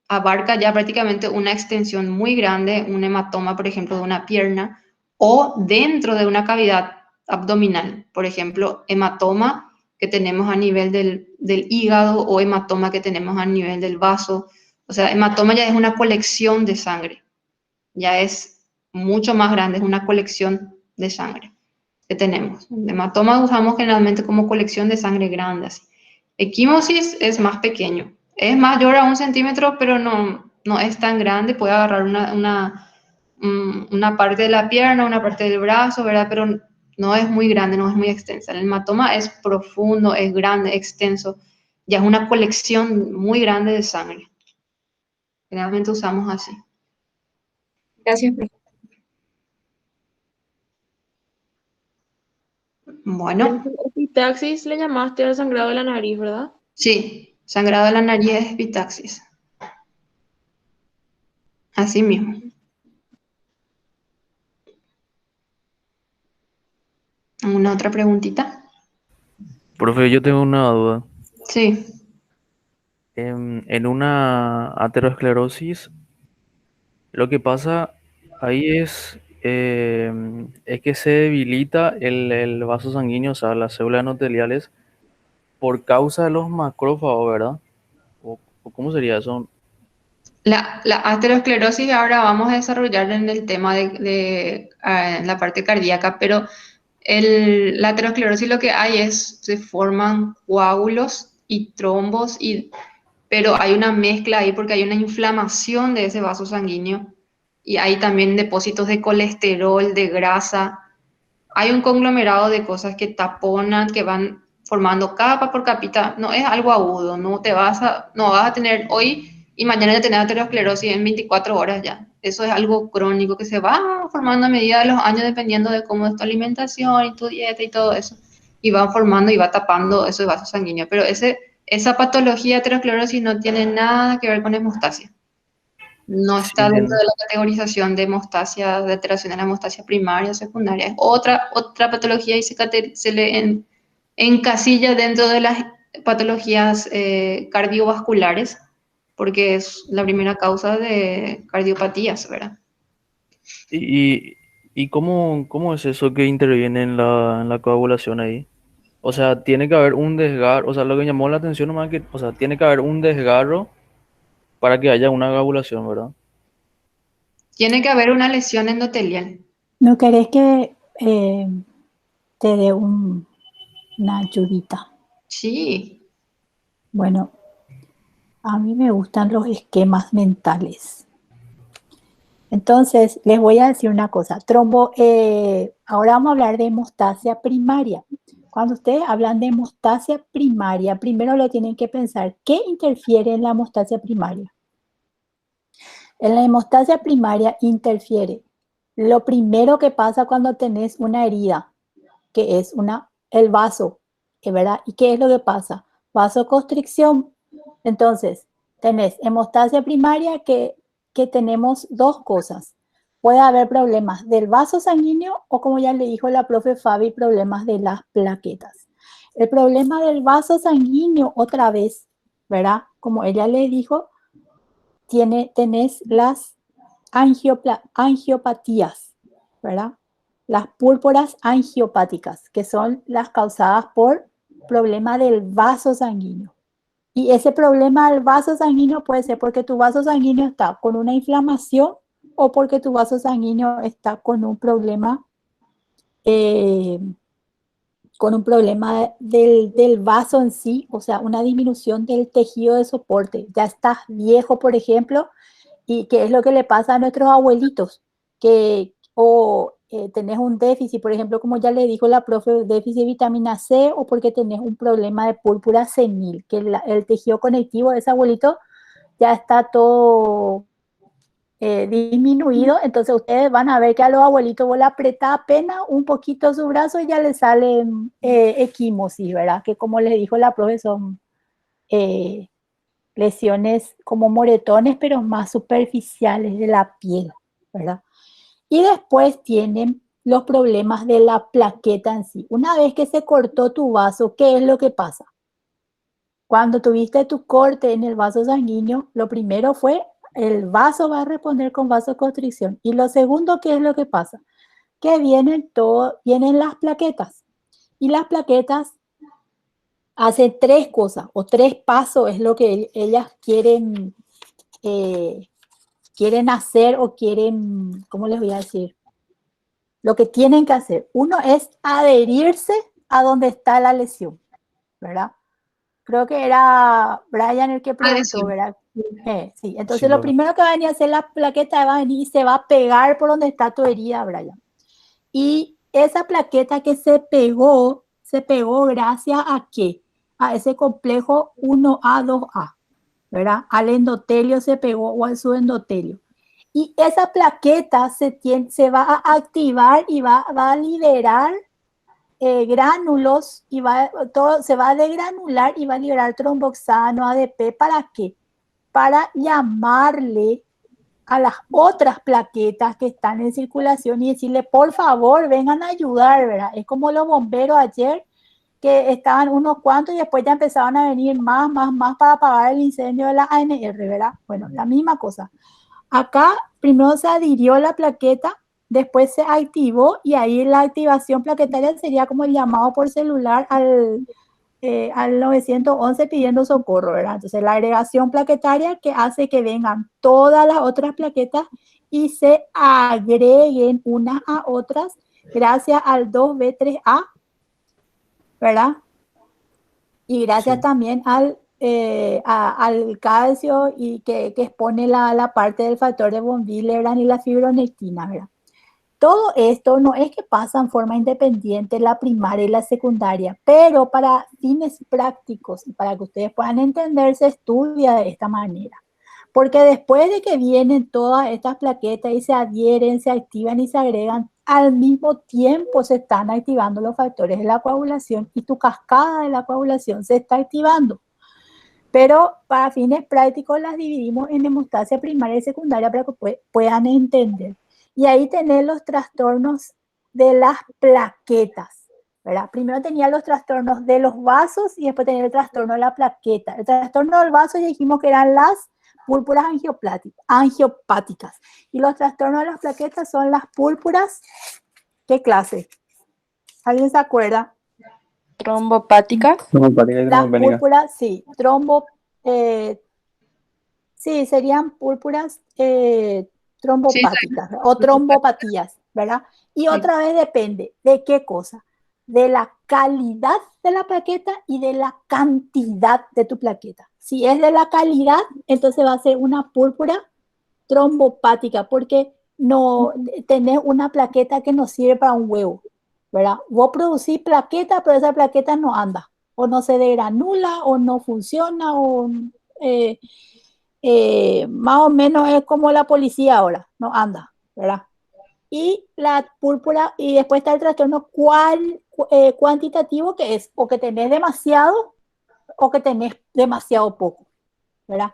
abarca ya prácticamente una extensión muy grande, un hematoma, por ejemplo, de una pierna, o dentro de una cavidad abdominal. Por ejemplo, hematoma que tenemos a nivel del hígado o hematoma que tenemos a nivel del vaso. O sea, hematoma ya es una colección de sangre. Ya es mucho más grande, es una colección de sangre que tenemos. El hematoma usamos generalmente como colección de sangre grande. Así. Equimosis es más pequeño. Es mayor a 1 centímetro, pero no es tan grande. Puede agarrar una parte de la pierna, una parte del brazo, ¿verdad? Pero no es muy grande, no es muy extensa. El hematoma es profundo, es grande, extenso. Ya es una colección muy grande de sangre. Generalmente usamos así. Gracias, profe. Bueno. Epitaxis le llamaste al sangrado de la nariz, ¿verdad? Sí, sangrado de la nariz es epitaxis. Así mismo. ¿Alguna otra preguntita? Profe, yo tengo una duda. Sí. En una aterosclerosis, lo que pasa ahí es que se debilita el vaso sanguíneo, o sea, las células endoteliales, por causa de los macrófagos, ¿verdad? ¿O cómo sería eso? La aterosclerosis ahora vamos a desarrollar en el tema en la parte cardíaca, pero la aterosclerosis lo que hay se forman coágulos y trombos, pero hay una mezcla ahí porque hay una inflamación de ese vaso sanguíneo y hay también depósitos de colesterol, de grasa. Hay un conglomerado de cosas que taponan, que van formando capa por capita. No es algo agudo, no vas a tener hoy y mañana ya tener aterosclerosis en 24 horas ya. Eso es algo crónico que se va formando a medida de los años dependiendo de cómo es tu alimentación y tu dieta y todo eso. Y va formando y va tapando esos vasos sanguíneos. Pero esa patología de aterosclerosis no tiene nada que ver con hemostasia. No está dentro de la categorización de hemostasia, de alteración de la hemostasia primaria o secundaria. Es otra patología y se le encasilla dentro de las patologías cardiovasculares, porque es la primera causa de cardiopatías, ¿verdad? ¿Y cómo es eso que interviene en la coagulación ahí? O sea, tiene que haber un desgarro, o sea, lo que llamó la atención nomás que, o sea, tiene que haber un desgarro para que haya una coagulación, ¿verdad? Tiene que haber una lesión endotelial. ¿No querés que te dé una ayudita? Sí. Bueno, a mí me gustan los esquemas mentales. Entonces, les voy a decir una cosa. Ahora vamos a hablar de hemostasia primaria. Cuando ustedes hablan de hemostasia primaria, primero lo tienen que pensar, ¿qué interfiere en la hemostasia primaria? En la hemostasia primaria interfiere lo primero que pasa cuando tenés una herida, que es el vaso, ¿verdad? ¿Y qué es lo que pasa? Vasoconstricción. Entonces, tenés hemostasia primaria que tenemos dos cosas. Puede haber problemas del vaso sanguíneo o, como ya le dijo la profe Fabi, problemas de las plaquetas. El problema del vaso sanguíneo, otra vez, ¿verdad? Como ella le dijo, tenés las angiopatías, ¿verdad? Las púrpuras angiopáticas, que son las causadas por problema del vaso sanguíneo. Y ese problema del vaso sanguíneo puede ser porque tu vaso sanguíneo está con una inflamación o porque tu vaso sanguíneo está con un problema del vaso en sí, o sea, una disminución del tejido de soporte. Ya estás viejo, por ejemplo, y qué es lo que le pasa a nuestros abuelitos, tenés un déficit, por ejemplo, como ya le dijo la profe, déficit de vitamina C, o porque tenés un problema de púrpura senil, que el tejido conectivo de ese abuelito ya está todo disminuido. Entonces ustedes van a ver que a los abuelitos vos le apretás apenas un poquito su brazo y ya le salen equimosis, ¿verdad? Que como les dijo la profe son lesiones como moretones, pero más superficiales de la piel, ¿verdad? Y después tienen los problemas de la plaqueta en sí. Una vez que se cortó tu vaso, ¿qué es lo que pasa? Cuando tuviste tu corte en el vaso sanguíneo, lo primero fue el vaso va a responder con vasoconstricción. Y lo segundo, ¿qué es lo que pasa? Que vienen las plaquetas. Y las plaquetas hacen tres cosas, o tres pasos es lo que ellas quieren hacer o quieren, ¿cómo les voy a decir? Lo que tienen que hacer. Uno es adherirse a donde está la lesión, ¿verdad? Creo que era Brian el que preguntó, ¿verdad? Sí, entonces Sí, lo primero que va a venir a hacer la plaqueta va a venir y se va a pegar por donde está tu herida, Brian. Y esa plaqueta que se pegó gracias a ¿qué? A ese complejo 1A, 2A, ¿verdad? Al endotelio se pegó o al subendotelio. Y esa plaqueta se va a activar y va a liberar gránulos y se va a degranular y va a liberar tromboxano, ADP. ¿Para qué? Para llamarle a las otras plaquetas que están en circulación y decirle, por favor, vengan a ayudar, ¿verdad? Es como los bomberos ayer, que estaban unos cuantos y después ya empezaban a venir más para apagar el incendio de la ANR, ¿verdad? Bueno, la misma cosa. Acá primero se adhirió la plaqueta, después se activó y ahí la activación plaquetaria sería como el llamado por celular al 911 pidiendo socorro, ¿verdad? Entonces la agregación plaquetaria que hace que vengan todas las otras plaquetas y se agreguen unas a otras gracias al 2B3A, ¿verdad? Y gracias también al calcio y que expone la parte del factor de von Willebrand y la fibronectina, ¿verdad? Todo esto no es que pasa en forma independiente la primaria y la secundaria, pero para fines prácticos y para que ustedes puedan entender, se estudia de esta manera. Porque después de que vienen todas estas plaquetas y se adhieren, se activan y se agregan, al mismo tiempo se están activando los factores de la coagulación y tu cascada de la coagulación se está activando. Pero para fines prácticos las dividimos en hemostasia primaria y secundaria para que puedan entender. Y ahí tenés los trastornos de las plaquetas, ¿verdad? Primero tenía los trastornos de los vasos y después tenía el trastorno de la plaqueta. El trastorno del vaso ya dijimos que eran las púrpuras angiopáticas. Y los trastornos de las plaquetas son las púrpuras, ¿qué clase? ¿Alguien se acuerda? Trombopática. Las púrpuras, sí, sí, serían púrpuras trombopáticas, sí, o trombopatías, ¿verdad? Y otra vez depende de qué cosa, de la calidad de la plaqueta y de la cantidad de tu plaqueta. Si es de la calidad, entonces va a ser una púrpura trombopática, porque no tenés una plaqueta que no sirve para un huevo, ¿verdad? Vos producís plaqueta, pero esa plaqueta no anda, o no se degranula, o no funciona, o eh, más o menos es como la policía ahora, no anda, ¿verdad? Y la púrpura, y después está el trastorno cuantitativo, que es o que tenés demasiado o que tenés demasiado poco, ¿verdad?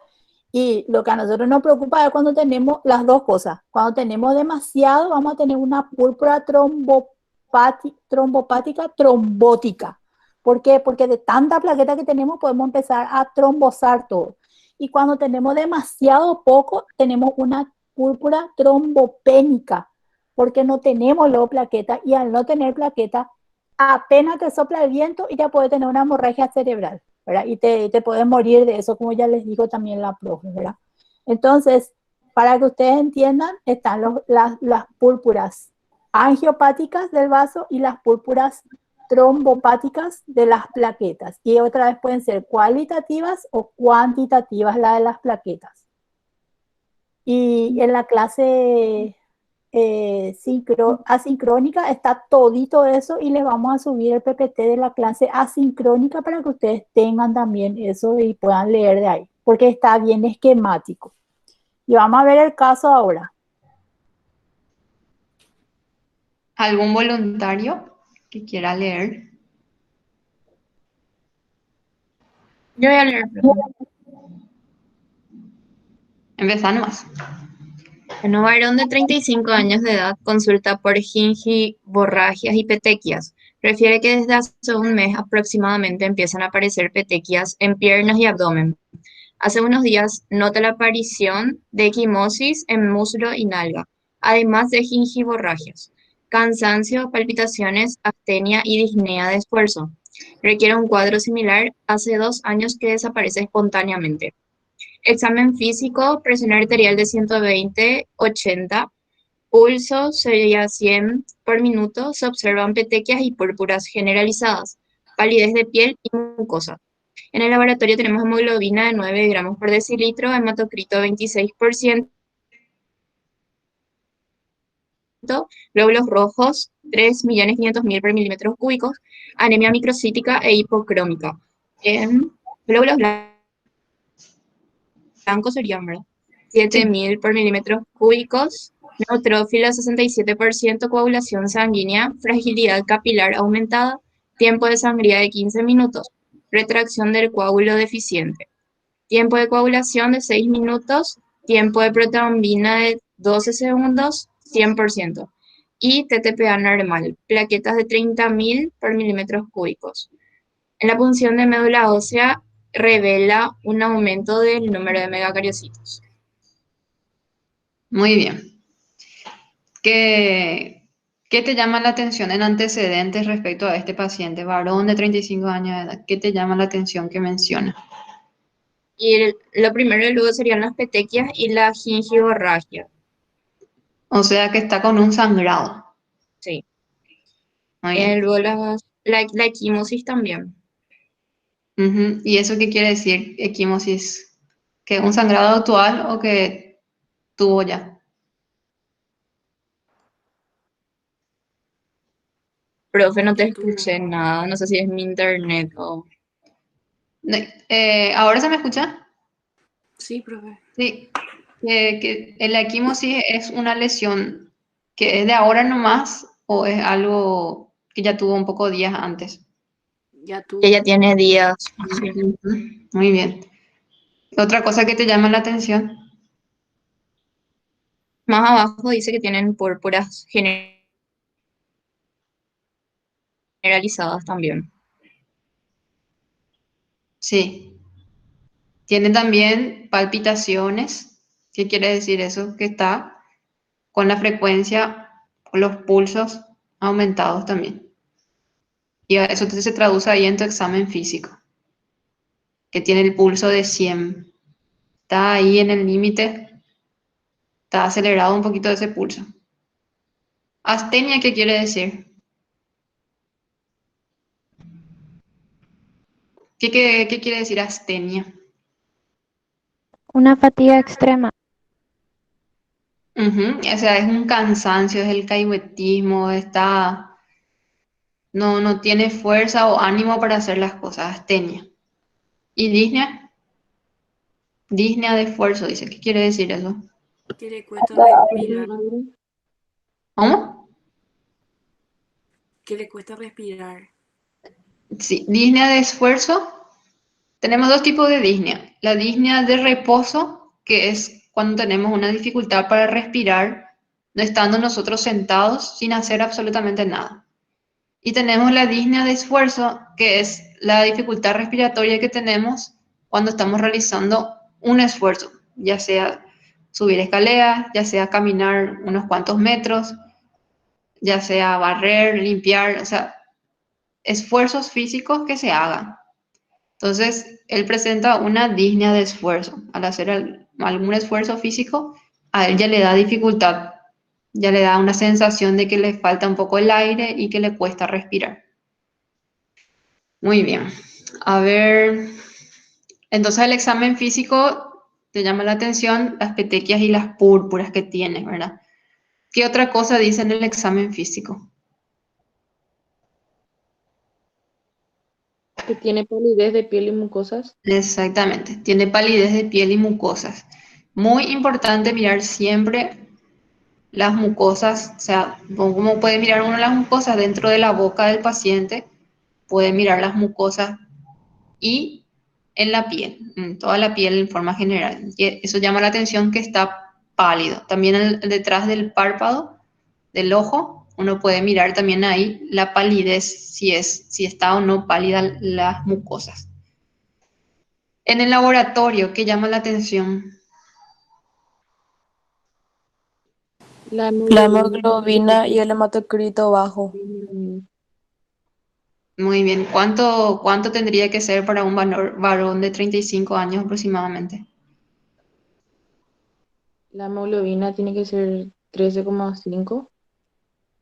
Y lo que a nosotros nos preocupa es cuando tenemos las dos cosas. Cuando tenemos demasiado, vamos a tener una púrpura trombopática trombótica. ¿Por qué? Porque de tanta plaqueta que tenemos podemos empezar a trombosar todo. Y cuando tenemos demasiado poco, tenemos una púrpura trombopénica, porque no tenemos luego plaqueta, y al no tener plaqueta, apenas te sopla el viento y ya puedes tener una hemorragia cerebral, ¿verdad? Y te puedes morir de eso, como ya les digo también la profe, ¿verdad? Entonces, para que ustedes entiendan, están las púrpuras angiopáticas del vaso y las púrpuras trombopáticas de las plaquetas. Y otra vez pueden ser cualitativas o cuantitativas, la de las plaquetas. Y en la clase asincrónica está todito eso, y les vamos a subir el PPT de la clase asincrónica para que ustedes tengan también eso y puedan leer de ahí, porque está bien esquemático. Y vamos a ver el caso ahora. ¿Algún voluntario que quiera leer? Yo voy a leer. Empezá nomás. Un varón de 35 años de edad consulta por gingivorragias y petequias. Refiere que desde hace un mes aproximadamente empiezan a aparecer petequias en piernas y abdomen. Hace unos días nota la aparición de equimosis en muslo y nalga, además de gingivorragias, cansancio, palpitaciones, astenia y disnea de esfuerzo. Requiere un cuadro similar hace 2 años que desaparece espontáneamente. Examen físico, presión arterial de 120/80, pulso sería 100 por minuto, se observan petequias y púrpuras generalizadas, palidez de piel y mucosa. En el laboratorio tenemos hemoglobina de 9 gramos por decilitro, hematocrito 26%, glóbulos rojos 3.500.000 por milímetros cúbicos, anemia microcítica e hipocrómica. Glóbulos blancos serían, ¿verdad? 7.000 por milímetros cúbicos, neutrófilos 67%, coagulación sanguínea, fragilidad capilar aumentada, tiempo de sangría de 15 minutos, retracción del coágulo deficiente, tiempo de coagulación de 6 minutos, tiempo de protrombina de 12 segundos, 100%, y TTPA normal, plaquetas de 30.000 por milímetros cúbicos. En la punción de médula ósea revela un aumento del número de megacariocitos. Muy bien. ¿Qué te llama la atención en antecedentes respecto a este paciente, varón de 35 años de edad? ¿Qué te llama la atención que menciona? Y lo primero luego serían las petequias y la gingivorragia. O sea que está con un sangrado. Sí. Muy bien. Luego la equimosis también. ¿Y eso qué quiere decir, equimosis? ¿Que un sangrado actual o que tuvo ya? Profe, no te escuché nada, no sé si es mi internet o... ¿Ahora se me escucha? Sí, profe. Sí. Que la equimosis es una lesión que es de ahora nomás o es algo que ya tuvo un poco días antes. Ya tú. Ella tiene días. Sí. Muy bien. ¿Otra cosa que te llama la atención? Más abajo dice que tienen púrpuras generalizadas también. Sí. Tiene también palpitaciones. ¿Qué quiere decir eso? Que está con la frecuencia, con los pulsos aumentados también. Y eso se traduce ahí en tu examen físico, que tiene el pulso de 100. Está ahí en el límite, está acelerado un poquito ese pulso. Astenia, ¿qué quiere decir? ¿Qué quiere decir astenia? Una fatiga extrema. O sea, es un cansancio, es el caigüetismo, no tiene fuerza o ánimo para hacer las cosas, astenia. ¿Y disnea? Disnea de esfuerzo, dice. ¿Qué quiere decir eso? Que le cuesta respirar. ¿Cómo? Que le cuesta respirar. Sí, disnea de esfuerzo. Tenemos dos tipos de disnea. La disnea de reposo, que es cuando tenemos una dificultad para respirar, no estando nosotros sentados sin hacer absolutamente nada. Y tenemos la disnea de esfuerzo, que es la dificultad respiratoria que tenemos cuando estamos realizando un esfuerzo, ya sea subir escaleras, ya sea caminar unos cuantos metros, ya sea barrer, limpiar, o sea, esfuerzos físicos que se hagan. Entonces, él presenta una disnea de esfuerzo. Al hacer algún esfuerzo físico, a él ya le da dificultad, ya le da una sensación de que le falta un poco el aire y que le cuesta respirar. Muy bien. A ver, entonces el examen físico te llama la atención las petequias y las púrpuras que tiene, ¿verdad? ¿Qué otra cosa dice en el examen físico? Que tiene palidez de piel y mucosas. Exactamente, tiene palidez de piel y mucosas. Muy importante mirar siempre las mucosas, o sea, ¿cómo puede mirar uno las mucosas dentro de la boca del paciente? Puede mirar las mucosas y en la piel, en toda la piel en forma general. Y eso llama la atención que está pálido. También detrás del párpado, del ojo, uno puede mirar también ahí la palidez, si está o no pálida las mucosas. En el laboratorio, ¿qué llama la atención? La La hemoglobina. hemoglobina y el hematocrito bajo. Muy bien. ¿Cuánto tendría que ser para un varón de 35 años aproximadamente? La hemoglobina tiene que ser 13,5.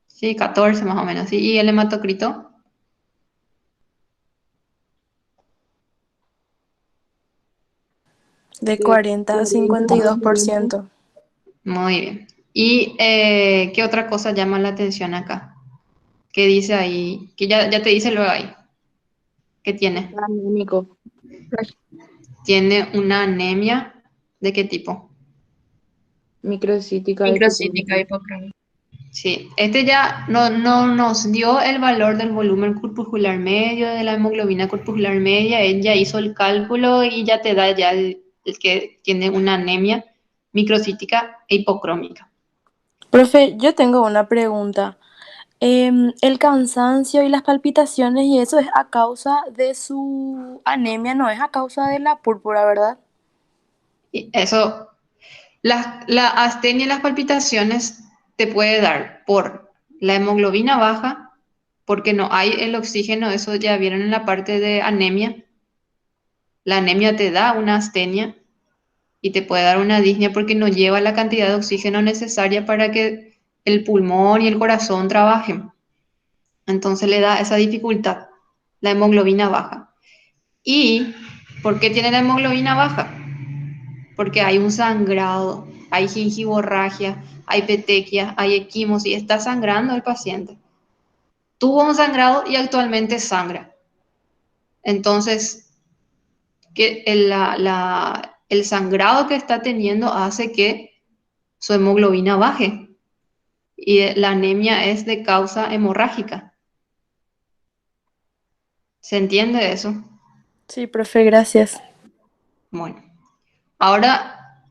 Sí, 14 más o menos. ¿Sí? ¿Y el hematocrito? De De 40 a 40 a 50. 52%. Muy bien. ¿Y qué otra cosa llama la atención acá? ¿Qué dice ahí? Que ya te dice luego ahí. ¿Qué tiene? Está anémico. Tiene una anemia. ¿De qué tipo? Microcítica Microcítica hipocrónica. hipocrónica. Sí, este ya no nos dio el valor del volumen corpuscular medio, de la hemoglobina corpuscular media, él ya hizo el cálculo y ya te da ya el que tiene una anemia microcítica e hipocrómica. Profe, yo tengo una pregunta. El cansancio y las palpitaciones y eso es a causa de su anemia, no es a causa de la púrpura, ¿verdad? Y eso, la astenia y las palpitaciones te puede dar por la hemoglobina baja, porque no hay el oxígeno, eso ya vieron en la parte de anemia. La anemia te da una astenia y te puede dar una disnea porque no lleva la cantidad de oxígeno necesaria para que el pulmón y el corazón trabajen. Entonces le da esa dificultad, la hemoglobina baja. ¿Y por qué tiene la hemoglobina baja? Porque hay un sangrado, hay gingivorragia, hay petequia, hay equimosis, está sangrando el paciente. Tuvo un sangrado y actualmente sangra. Entonces, el sangrado que está teniendo hace que su hemoglobina baje y la anemia es de causa hemorrágica. ¿Se entiende eso? Sí, profe, gracias. Bueno, ahora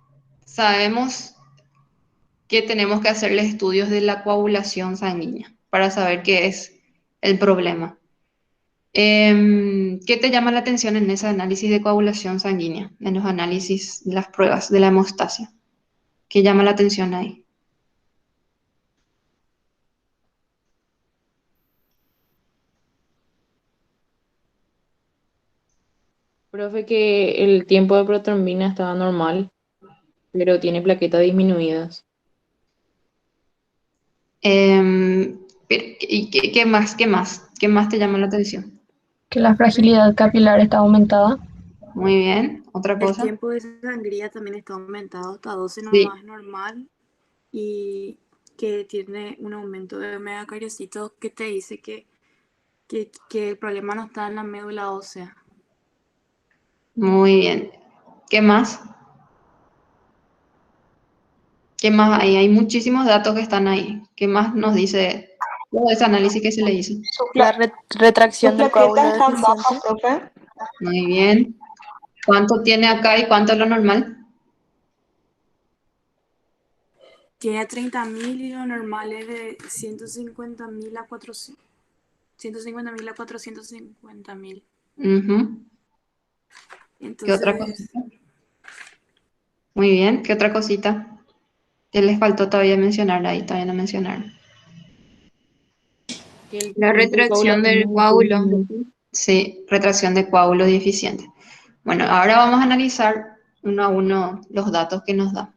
sabemos que tenemos que hacerle estudios de la coagulación sanguínea para saber qué es el problema. ¿Qué te llama la atención en ese análisis de coagulación sanguínea, en los análisis de las pruebas de la hemostasia? ¿Qué llama la atención ahí? Profe, que el tiempo de protrombina estaba normal, pero tiene plaquetas disminuidas. ¿Y qué más? ¿Qué más? ¿Qué más te llama la atención? Que la fragilidad capilar está aumentada. Muy bien. ¿Otra El cosa? tiempo de sangría también está aumentado, hasta 12 Sí. nomás normal. y que tiene un aumento de megacariocitos que te dice que el problema no está en la médula ósea. Muy bien. ¿Qué más? ¿Qué más hay? Hay muchísimos datos que están ahí. ¿Qué más nos dice todo ese análisis que se le hizo? La retracción del coágulo plaquetas están deficiente. bajas, profe. Muy bien. ¿Cuánto tiene acá y cuánto es lo normal? Tiene 30.000 y lo normal es de 150.000 a 400. 150.000 a 450.000. Ujú. ¿Qué otra Entonces, cosita? Muy bien. ¿Qué otra cosita? ¿Qué les faltó todavía mencionar ahí? Todavía no mencionaron. Que el La tiempo de retracción del coagulación es coágulo. deficiente. Sí, retracción de coágulo deficiente. Bueno, ahora vamos a analizar uno a uno los datos que nos da.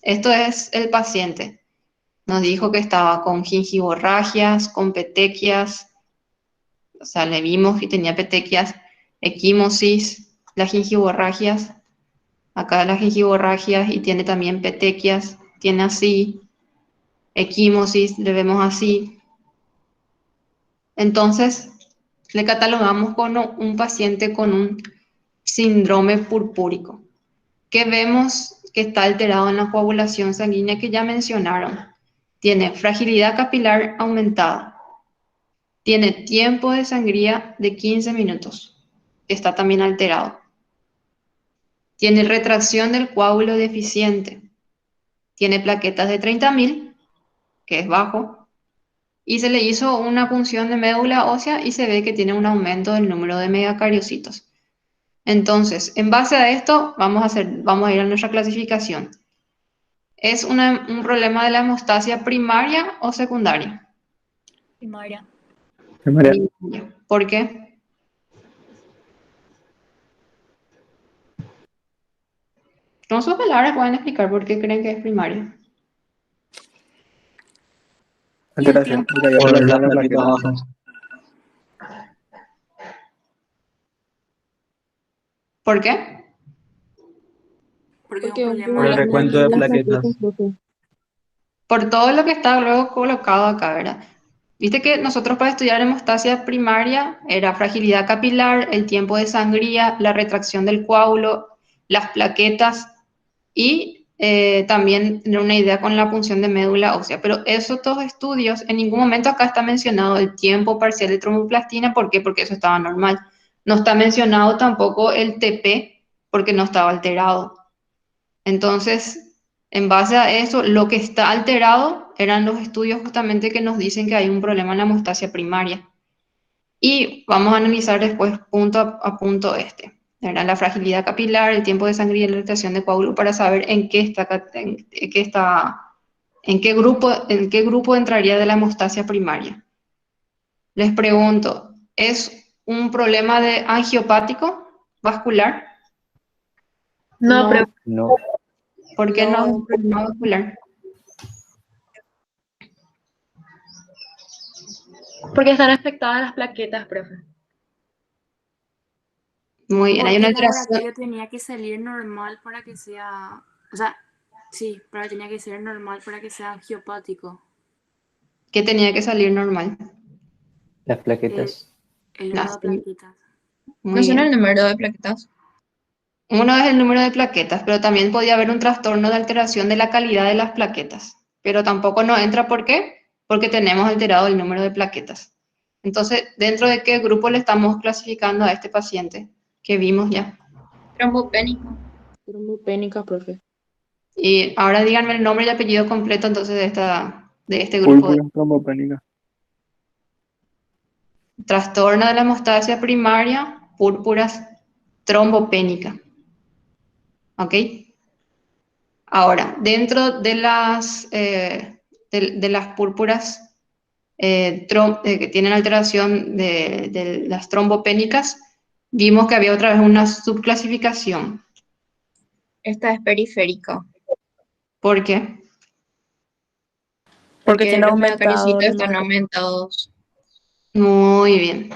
Esto es el paciente. Nos dijo que estaba con gingivorragias, con petequias, o sea, le vimos que tenía petequias, equimosis, las gingivorragias, acá las gingivorragias y tiene también petequias, tiene así, equimosis, le vemos así. Entonces, le catalogamos como un paciente con un síndrome purpúrico, que vemos que está alterado en la coagulación sanguínea que ya mencionaron. Tiene fragilidad capilar aumentada. Tiene tiempo de sangría de 15 minutos. Está también alterado. Tiene retracción del coágulo deficiente. Tiene plaquetas de 30.000, que es bajo. Y se le hizo una punción de médula ósea y se ve que tiene un aumento del número de megacariocitos. Entonces, en base a esto, vamos a ir a nuestra clasificación. ¿Es un problema de la hemostasia primaria o secundaria? Primaria. Primaria. ¿Por qué? Con sus palabras pueden explicar por qué creen que es primaria. Alteración. Porque había Por alteración las de la plaquetas plaqueta. bajas. ¿Por qué? porque es un Porque es un problema Por de el las recuento de problema de las plaquetas. plaquetas. plaquetas, profe. Por todo lo que está luego colocado acá, ¿verdad? Viste que nosotros para estudiar hemostasia primaria era fragilidad capilar, el tiempo de sangría, la retracción del coágulo, las plaquetas y también tener una idea con la punción de médula ósea. Pero esos dos estudios, en ningún momento acá está mencionado el tiempo parcial de tromboplastina. ¿Por qué? Porque eso estaba normal. No está mencionado tampoco el TP porque no estaba alterado. Entonces, en base a eso, lo que está alterado eran los estudios justamente que nos dicen que hay un problema en la hemostasia primaria. Y vamos a analizar después punto a punto este. Era la fragilidad capilar, el tiempo de sangría y la retracción de coágulo para saber en qué grupo entraría de la hemostasia primaria. Les pregunto, ¿es un problema de angiopático vascular? No, pero No. ¿Por qué no es un No. problema vascular? porque están afectadas las plaquetas, profe. Muy bien, hay Porque una el alteración. laboratorio tenía que salir normal para que sea, o sea, sí, pero tenía que ser normal para que sea angiopático. Que tenía que salir normal. Las El, plaquetas. el número de Así, plaquetas. muy ¿No son el bien. número de plaquetas? Uno es el número de plaquetas, pero también podía haber un trastorno de alteración de la calidad de las plaquetas. Pero tampoco nos entra, ¿por qué? Porque tenemos alterado el número de plaquetas. Entonces, ¿dentro de qué grupo le estamos clasificando a este paciente que vimos ya? Trombopénico. Trombopénica, profe. Y ahora díganme el nombre y apellido completo entonces de este grupo. Púrpura trombopénica. Trastorno de la hemostasia primaria, púrpuras trombopénica. ¿Ok? Ahora, dentro de las púrpuras que tienen alteración de las trombopénicas, vimos que había otra vez una subclasificación. Esta es periférica. ¿Por qué? Porque Porque tiene los aumentado megacariocitos el están número. aumentados. Muy bien.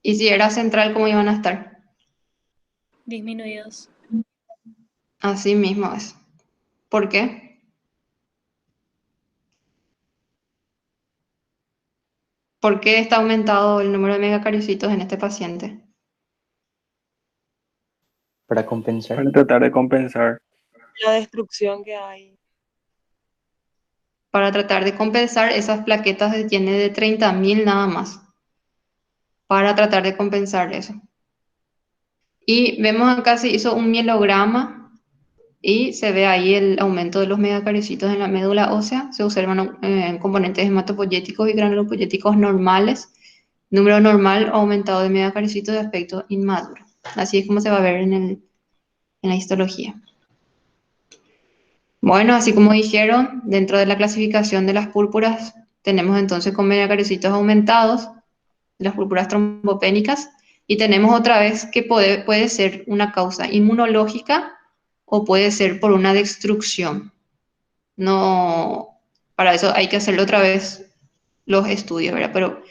¿Y si era central, cómo iban a estar? Disminuidos. Así mismo es. ¿Por qué? ¿Por qué está aumentado el número de megacariocitos en este paciente? Para compensar. Para tratar de compensar. La destrucción que hay. Para tratar de compensar esas plaquetas que tiene de 30.000 nada más. Para tratar de compensar eso. Y vemos acá se hizo un mielograma y se ve ahí el aumento de los megacariocitos en la médula ósea. Se observan componentes hematopoyéticos y granulopoyéticos normales. Número normal o aumentado de megacariocitos de aspecto inmaduro. Así es como se va a ver en la histología. Bueno, así como dijeron, dentro de la clasificación de las púrpuras tenemos entonces con megacariocitos aumentados, las púrpuras trombopénicas, y tenemos otra vez que puede ser una causa inmunológica o puede ser por una destrucción. No, para eso hay que hacerlo otra vez los estudios, ¿verdad? Pero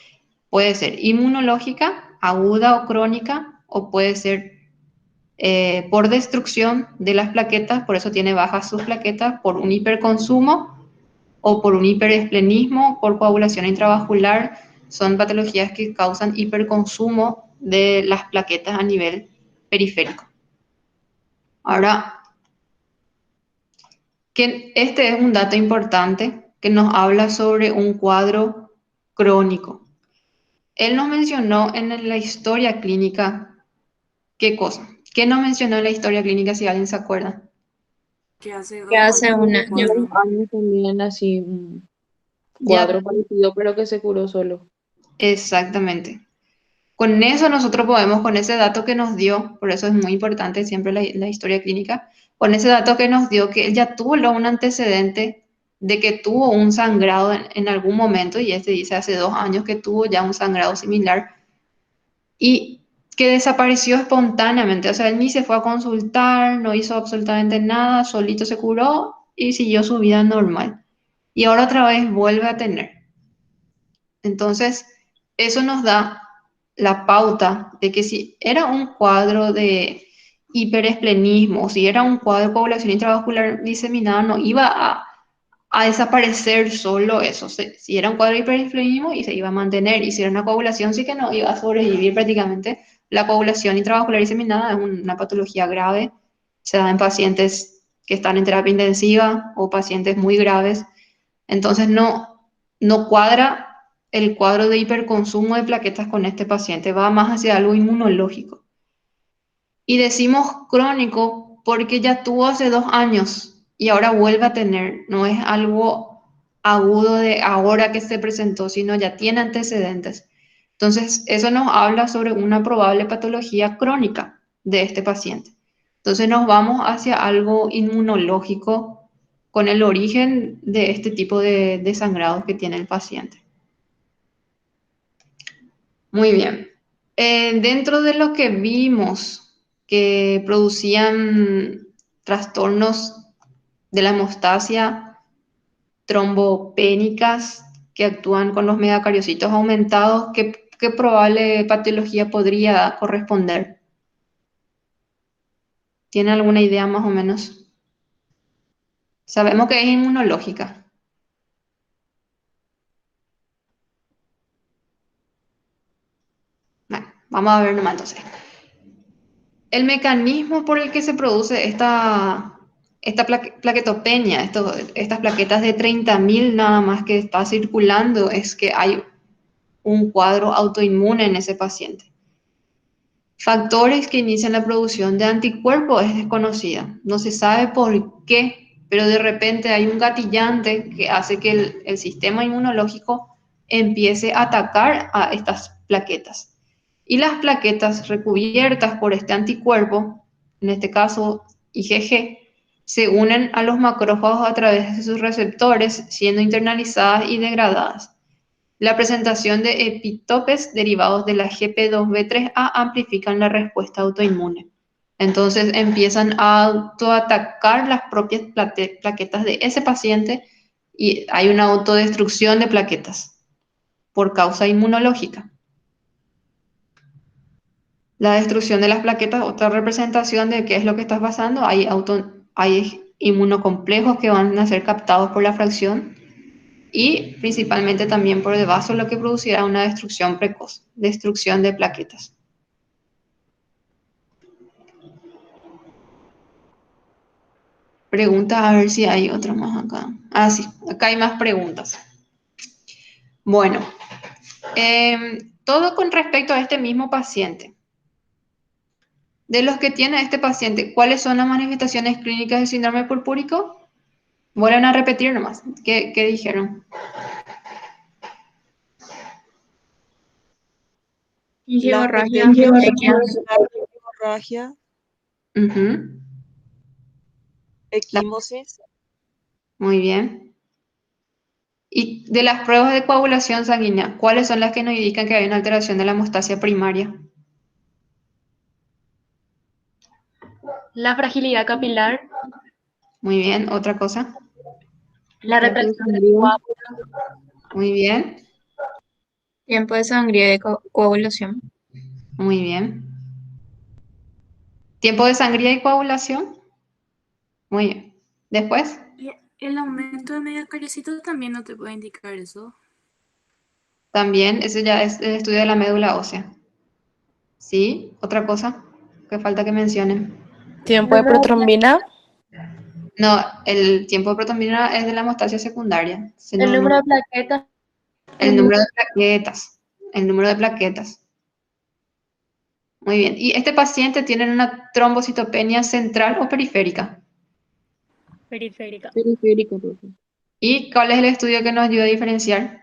puede ser inmunológica, aguda o crónica, o puede ser por destrucción de las plaquetas, por eso tiene bajas sus plaquetas, por un hiperconsumo o por un hiperesplenismo, por coagulación intravascular. Son patologías que causan hiperconsumo de las plaquetas a nivel periférico. Ahora, que este es un dato importante que nos habla sobre un cuadro crónico. Él nos mencionó en la historia clínica, ¿qué cosa? ¿Qué nos mencionó en la historia clínica, si alguien se acuerda? Que hace Que 2 hace años, un año. 2 4. años también así, un Ya, cuadro parecido, pero que se curó solo. exactamente. Con eso nosotros podemos, con ese dato que nos dio, por eso es muy importante siempre la historia clínica, con ese dato que nos dio que él ya tuvo un antecedente de que tuvo un sangrado en algún momento, y este dice hace 2 años que tuvo ya un sangrado similar, y que desapareció espontáneamente, o sea, él ni se fue a consultar, no hizo absolutamente nada, solito se curó y siguió su vida normal. Y ahora otra vez vuelve a tener. Entonces, eso nos da la pauta de que si era un cuadro de hiperesplenismo, si era un cuadro de coagulación intravascular diseminada, no iba a desaparecer solo eso. Si era un cuadro de hiperesplenismo y se iba a mantener, y si era una coagulación, sí que no iba a sobrevivir prácticamente. La coagulación intravascular diseminada es una patología grave, se da en pacientes que están en terapia intensiva o pacientes muy graves. Entonces no cuadra el cuadro de hiperconsumo de plaquetas con este paciente, va más hacia algo inmunológico. Y decimos crónico porque ya tuvo hace 2 años y ahora vuelve a tener, no es algo agudo de ahora que se presentó, sino ya tiene antecedentes. Entonces, eso nos habla sobre una probable patología crónica de este paciente. Entonces, nos vamos hacia algo inmunológico con el origen de este tipo de sangrados que tiene el paciente. Muy bien. Dentro de lo que vimos que producían trastornos de la hemostasia trombopénicas que actúan con los megacariocitos aumentados, ¿qué probable patología podría corresponder? ¿Tiene alguna idea más o menos? Sabemos que es inmunológica. Bueno, vamos a ver nomás entonces. El mecanismo por el que se produce esta plaquetopenia, estas plaquetas de 30.000 nada más que está circulando, es que hay un cuadro autoinmune en ese paciente. Factores que inician la producción de anticuerpos es desconocida. No se sabe por qué, pero de repente hay un gatillante que hace que el sistema inmunológico empiece a atacar a estas plaquetas. Y las plaquetas recubiertas por este anticuerpo, en este caso IgG, se unen a los macrófagos a través de sus receptores, siendo internalizadas y degradadas. La presentación de epitopes derivados de la GP2B3A amplifican la respuesta autoinmune. Entonces empiezan a autoatacar las propias plaquetas de ese paciente y hay una autodestrucción de plaquetas por causa inmunológica. La destrucción de las plaquetas, otra representación de qué es lo que está pasando, hay inmunocomplejos que van a ser captados por la fracción y principalmente también por el vaso, lo que producirá una destrucción precoz, destrucción de plaquetas. Pregunta a ver si hay otra más acá. Ah, sí, acá hay más preguntas. Bueno, todo con respecto a este mismo paciente. De los que tiene este paciente, ¿cuáles son las manifestaciones clínicas del síndrome purpúrico? Vuelven a repetir nomás. ¿Qué dijeron? Las Hemorragia, petequias, petequias. hemorragia, Ujú, la- equimosis, muy bien. Y de las pruebas de coagulación sanguínea, ¿cuáles son las que nos indican que hay una alteración de la hemostasia primaria? La fragilidad capilar, Muy bien. ¿Otra cosa? la Tiempo de retracción del sangría. coágulo, Muy bien. Tiempo de sangría de coagulación. Muy bien. ¿Tiempo de sangría y coagulación? Muy bien. Después, Y el aumento de megacariocitos también no te puede indicar eso. también, ese ya es el estudio de la médula ósea. ¿Sí? ¿Otra cosa que falta que mencionen? Tiempo de número de protrombina. No, el tiempo de protonina es de la hemostasia secundaria. el número de plaquetas, El número de plaquetas. El número de plaquetas. Muy bien. ¿Y este paciente tiene una trombocitopenia central o periférica? Periférica. Periférico, profe. ¿Y cuál es el estudio que nos ayuda a diferenciar?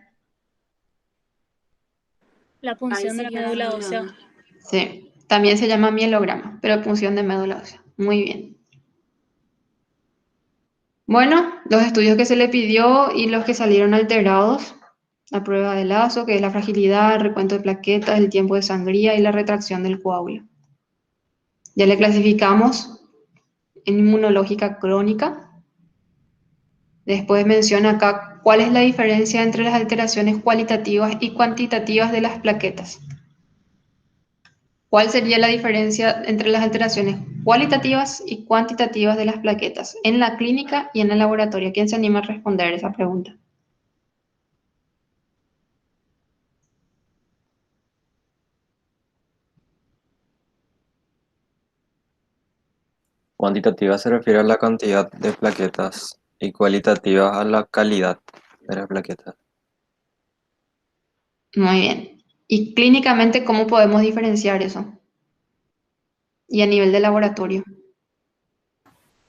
La Ahí punción de la sería la médula médula ósea. ósea. Sí, también se llama mielograma, pero punción de médula ósea. Muy bien. Bueno, los estudios que se le pidió y los que salieron alterados, la prueba de lazo, que es la fragilidad, el recuento de plaquetas, el tiempo de sangría y la retracción del coágulo. Ya le clasificamos en inmunológica crónica. Después menciona acá cuál es la diferencia entre las alteraciones cualitativas y cuantitativas de las plaquetas. ¿Cuál sería la diferencia entre las alteraciones cualitativas y cuantitativas de las plaquetas en la clínica y en el laboratorio? ¿Quién se anima a responder esa pregunta? Cuantitativa se refiere a la cantidad de plaquetas y cualitativa a la calidad de las plaquetas. Muy bien. ¿Y clínicamente cómo podemos diferenciar eso? Y a nivel de laboratorio.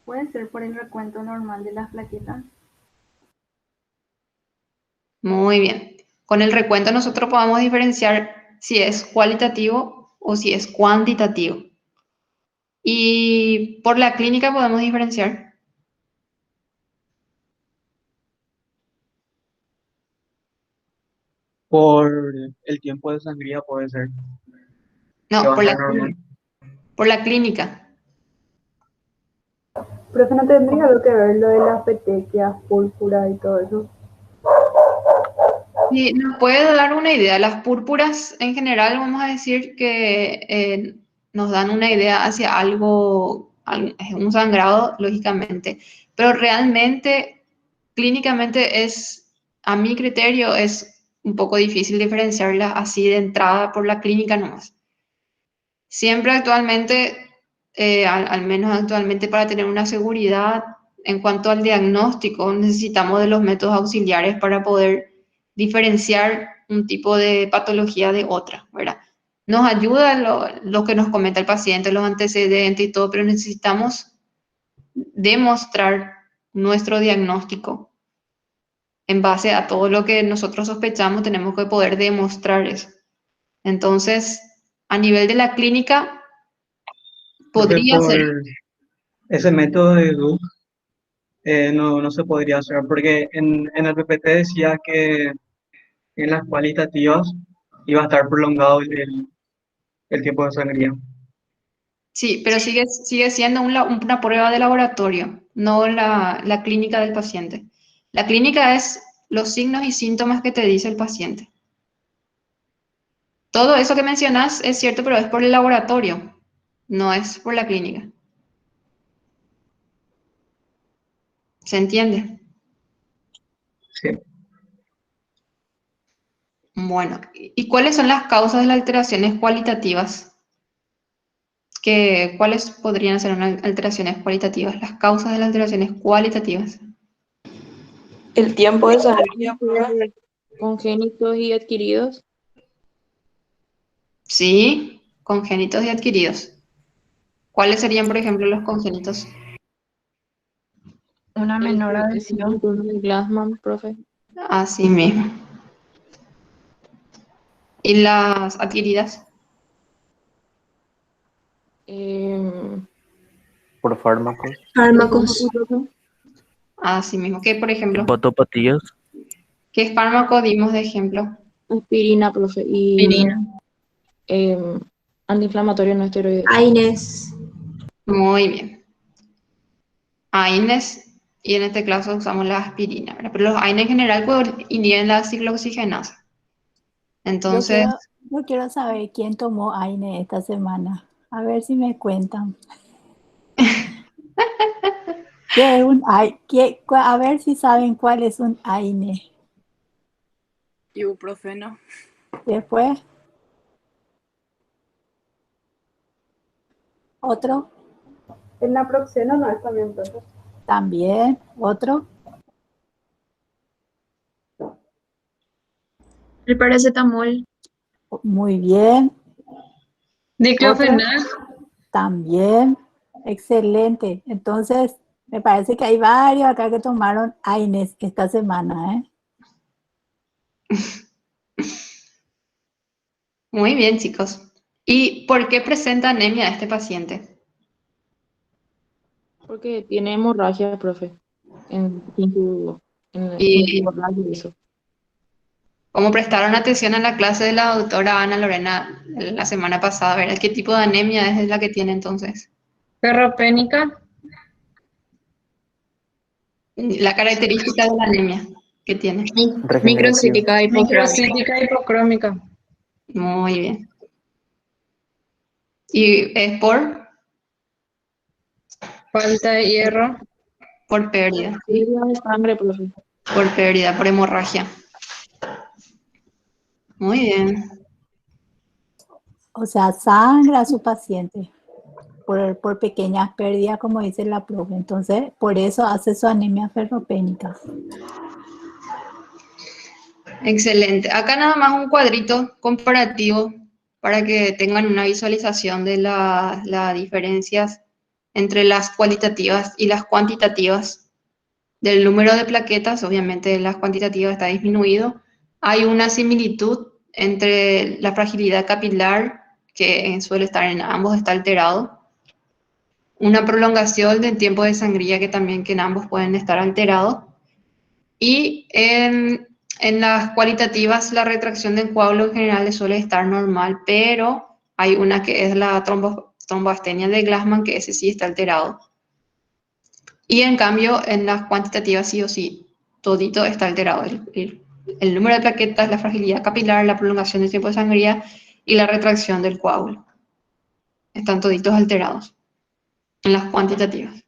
Puede ser por el recuento normal de las plaquetas. Muy bien. Con el recuento nosotros podemos diferenciar si es cualitativo o si es cuantitativo. Y por la clínica podemos diferenciar. Por el tiempo de sangría puede ser, que No, va a ser normal. por la clínica. Profe, ¿no tendría algo que ver lo de las petequias, púrpura y todo eso? Sí, nos puede dar una idea. Las púrpuras en general vamos a decir que nos dan una idea hacia algo, un sangrado, lógicamente. Pero realmente, clínicamente es, a mi criterio, es un poco difícil diferenciarlas así de entrada por la clínica nomás. Siempre actualmente, al menos actualmente para tener una seguridad en cuanto al diagnóstico, necesitamos de los métodos auxiliares para poder diferenciar un tipo de patología de otra, ¿verdad? Nos ayuda lo que nos comenta el paciente, los antecedentes y todo, pero necesitamos demostrar nuestro diagnóstico. En base a todo lo que nosotros sospechamos, tenemos que poder demostrar eso. Entonces, a nivel de la clínica, Profe, podría ser. por ese método de Duke no se podría hacer, porque en el PPT decía que en las cualitativas iba a estar prolongado el tiempo de sangría. Sí, pero sigue siendo una prueba de laboratorio, no la clínica del paciente. La clínica es los signos y síntomas que te dice el paciente. Todo eso que mencionas es cierto, pero es por el laboratorio, no es por la clínica. ¿Se entiende? Sí. Bueno, ¿y cuáles son las causas de las alteraciones cualitativas? ¿Cuáles podrían ser unas alteraciones cualitativas? Las causas de las alteraciones cualitativas. El tiempo de sangría por congénitos y adquiridos. Sí, congénitos y adquiridos. ¿Cuáles serían, por ejemplo, los congénitos? Una menor El adhesión. síndrome de Glassman, profe. Así mismo. ¿Y las adquiridas? Por fármacos, Fármacos. Así mismo. ¿Qué, por ejemplo? hepatopatías, ¿Qué fármaco dimos de ejemplo? Aspirina, profe. Y antiinflamatorio no esteroideo. AINES. Muy bien. AINES, y en este caso usamos la aspirina, ¿verdad? Pero los AINES en general pues, inhiben la ciclooxigenasa. Yo Entonces, quiero saber quién tomó AINE esta semana. A ver si me cuentan. ¿Qué es un a ver si saben cuál es un AINE. Ibuprofeno. Después, otro, El naproxeno no es también, entonces. también, otro, El paracetamol. muy bien, Diclofenac. también, excelente. Entonces, me parece que hay varios acá que tomaron AINES esta semana, ¿eh? muy bien, chicos. ¿Y por qué presenta anemia este paciente? Porque tiene hemorragia, profe. Y Hemorragia y eso. como prestaron atención a la clase de la doctora Ana Lorena la semana pasada, ¿verdad? ¿Qué tipo de anemia es la que tiene entonces? Ferropénica. La característica de la anemia que tiene. Microcítica hipocrómica. Microcítica hipocrómica. Muy bien. ¿Y es Falta de hierro. por pérdida? Pérdida de sangre, profe. Por pérdida, por hemorragia. Muy bien. O sea, sangra a su paciente por pequeñas pérdidas, como dice la profe. Entonces, por eso hace su anemia ferropénica. Excelente. Acá nada más un cuadrito comparativo para que tengan una visualización de las diferencias entre las cualitativas y las cuantitativas del número de plaquetas. Obviamente las cuantitativas está disminuido. Hay una similitud entre la fragilidad capilar, que suele estar en ambos, está alterado. Una prolongación del tiempo de sangría que en ambos pueden estar alterados. Y en las cualitativas, la retracción del coágulo en general suele estar normal, pero hay una que es la tromboastenia de Glassman, que ese sí está alterado. Y en cambio, en las cuantitativas sí o sí, todito está alterado. El número de plaquetas, la fragilidad capilar, la prolongación del tiempo de sangría y la retracción del coágulo. Están toditos alterados en las cuantitativas.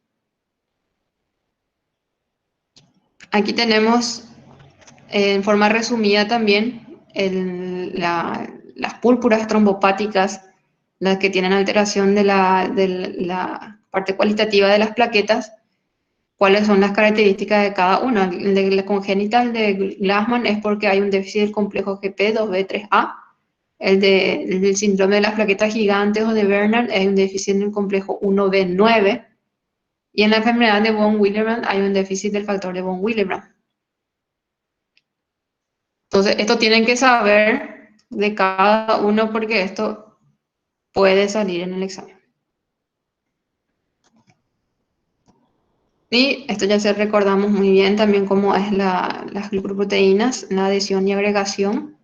Aquí tenemos en forma resumida también las púrpuras trombopáticas, las que tienen alteración de la parte cualitativa de las plaquetas, cuáles son las características de cada una. El de la congénita, el de Glassman, es porque hay un déficit del complejo GP2B3A. El del síndrome de las plaquetas gigantes o de Bernard es un déficit del complejo 1B9. Y en la enfermedad de von Willebrand hay un déficit del factor de von Willebrand. Entonces, esto tienen que saber de cada uno porque esto puede salir en el examen. Y esto ya se recordamos muy bien también cómo es las glicoproteínas, la adhesión y agregación.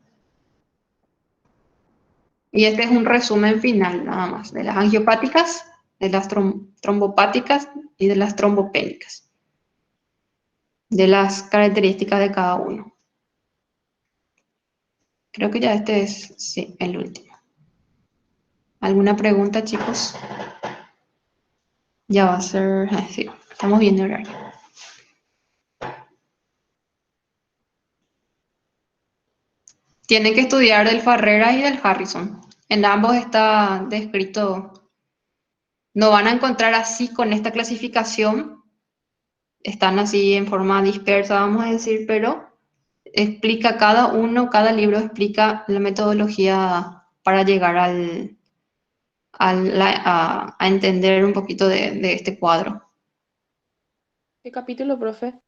Y este es un resumen final nada más de las angiopáticas, de las trombopáticas y de las trombopénicas, de las características de cada uno. Creo que ya este es, sí, el último. ¿Alguna pregunta, chicos? Ya va a ser, sí, estamos viendo el horario. Tienen que estudiar del Farreras y del Harrison. En ambos está descrito. No van a encontrar así con esta clasificación. Están así en forma dispersa, vamos a decir, pero explica cada libro explica la metodología para llegar a entender un poquito de este cuadro. ¿Qué capítulo, profe?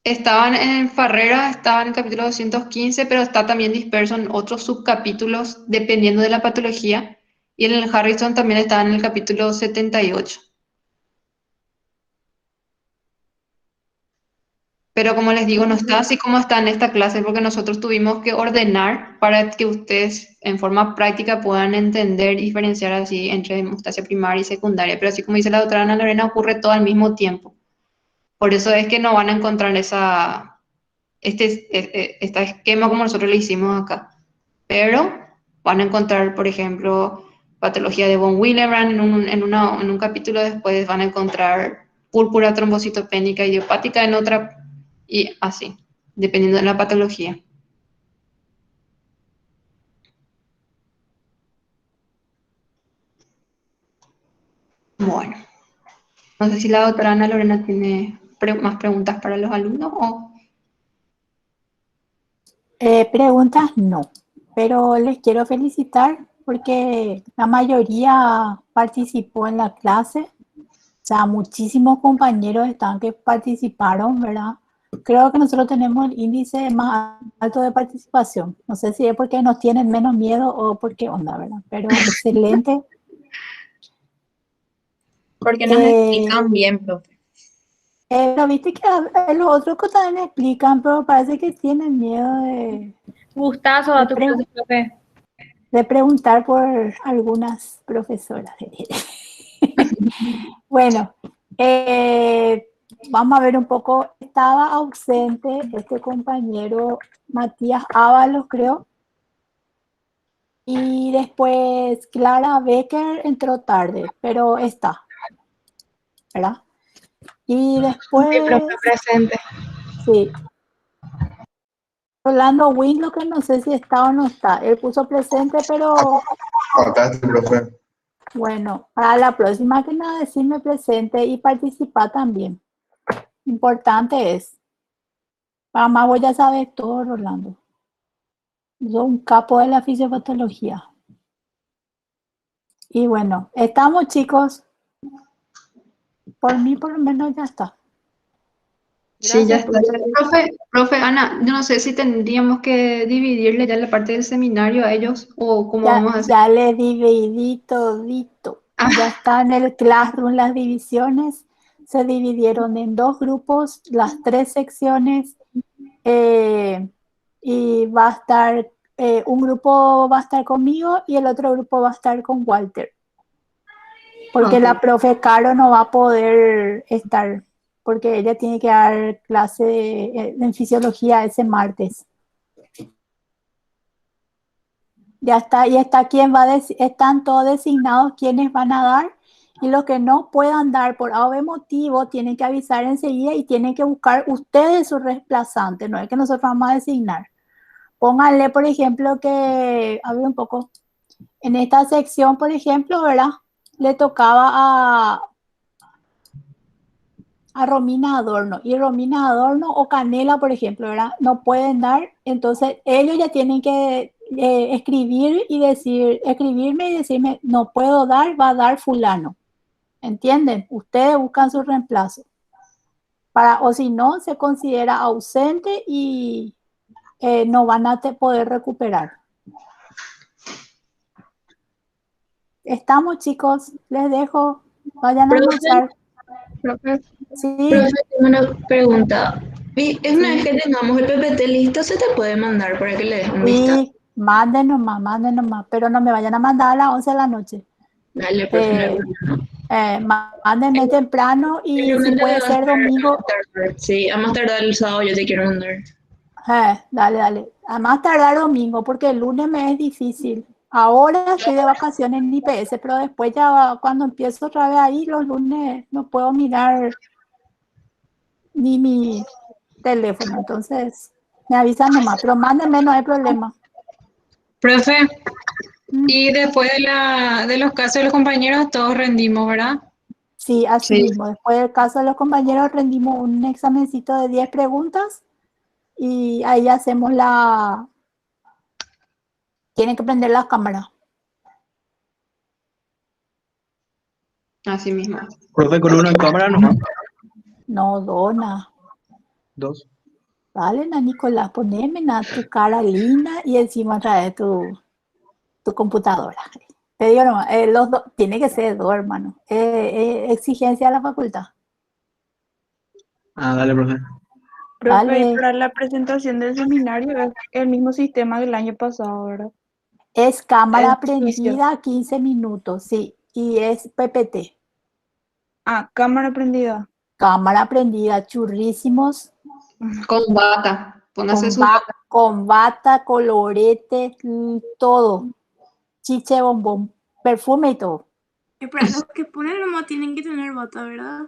Estaban en Farrera, estaba en el capítulo 215, pero está también disperso en otros subcapítulos dependiendo de la patología. Y en el Harrison también estaba en el capítulo 78. Pero como les digo, no está así como está en esta clase, porque nosotros tuvimos que ordenar para que ustedes en forma práctica puedan entender y diferenciar así entre hemostasia primaria y secundaria. Pero así como dice la doctora Ana Lorena, ocurre todo al mismo tiempo. Por eso es que no van a encontrar este esquema como nosotros le hicimos acá. Pero van a encontrar, por ejemplo, patología de von Willebrand en un capítulo después, van a encontrar púrpura trombocitopénica idiopática en otra, y así, dependiendo de la patología. Bueno, no sé si la doctora Ana Lorena tiene más preguntas para los alumnos o... Preguntas no, pero les quiero felicitar porque la mayoría participó en la clase. O sea, muchísimos compañeros están que participaron, ¿verdad? Creo que nosotros tenemos el índice más alto de participación. No sé si es porque nos tienen menos miedo o por qué onda, ¿verdad? Pero excelente. Porque nos explican bien, profe. Pero viste que los otros que también explican, pero parece que tienen miedo de... Gustazo a tu profe. De preguntar por algunas profesoras. Bueno, vamos a ver un poco. Estaba ausente este compañero Matías Ábalos, creo. Y después Clara Becker entró tarde, pero está, ¿verdad? Y después... Sí, profe, presente. Sí. Rolando Winlo, que no sé si está o no está. Él puso presente, pero... Acá está, profe. Bueno, para la próxima que nada decirme presente y participar también. Importante es. Mamá, voy a saber todo, Rolando. Soy un capo de la fisiopatología. Y bueno, estamos, chicos. Por mí, por lo menos, ya está. Sí, ya está. Profe Ana, yo no sé si tendríamos que dividirle ya la parte del seminario a ellos o cómo vamos a hacer. Ya le dividí todito. Ya está en el Classroom las divisiones. Se dividieron en 2 grupos, las 3 secciones. Y va a estar, un grupo va a estar conmigo y el otro grupo va a estar con Walter. Porque la profe Caro no va a poder estar, porque ella tiene que dar clase en fisiología ese martes. Ya está, y está quien va están todos designados quienes van a dar, y los que no puedan dar por algún motivo tienen que avisar enseguida y tienen que buscar ustedes su reemplazante, no es que nosotros vamos a designar. Pónganle, por ejemplo, que, a ver un poco, en esta sección, por ejemplo, ¿verdad? Le tocaba a Romina Adorno, y Romina Adorno o Canela, por ejemplo, ¿verdad? No pueden dar, entonces ellos ya tienen que escribirme y decirme, no puedo dar, va a dar fulano. ¿Entienden? Ustedes buscan su reemplazo. O si no, se considera ausente y no van a poder recuperar. Estamos, chicos, les dejo. Vayan a almorzar. Profe, Sí. profe, tengo una pregunta. Una vez que tengamos el PPT listo, ¿se te puede mandar para que le des un vistazo? Sí, manden nomás, pero no me vayan a mandar a las 11 de la noche. Dale, profe. Mándenme temprano y si puede ser domingo. Sí, a más tardar el sábado yo te quiero mandar. Dale. A más tardar domingo, porque el lunes me es difícil. Ahora estoy de vacaciones en IPS, pero después ya cuando empiezo otra vez ahí, los lunes no puedo mirar ni mi teléfono. Entonces, Me avisan nomás, pero mándenme, no hay problema. Profe, y después de los casos de los compañeros, todos rendimos, ¿verdad? Sí, así Sí. mismo. Después del caso de los compañeros, rendimos un examencito de 10 preguntas y ahí hacemos la... Tienen que prender las cámaras. Así mismo. Profe, con una cámara nomás. No, dona. 2. Dale, na Nicolás, poneme na tu cara linda y encima trae tu computadora. Te digo nomás, los dos, tiene que ser dos, hermano. Exigencia de la facultad. Ah, dale, profe. Profe, y Dale. para la presentación del seminario es el mismo sistema del año pasado, ¿verdad? Es cámara El juicio. prendida 15 minutos, sí. Y es PPT. Ah, cámara prendida. Cámara prendida, churrísimos. Con bata. Póngase su Con bata, colorete, todo. Chiche, bombón, perfume y todo. Espera, los que ponen nomás tienen que tener bata, ¿verdad?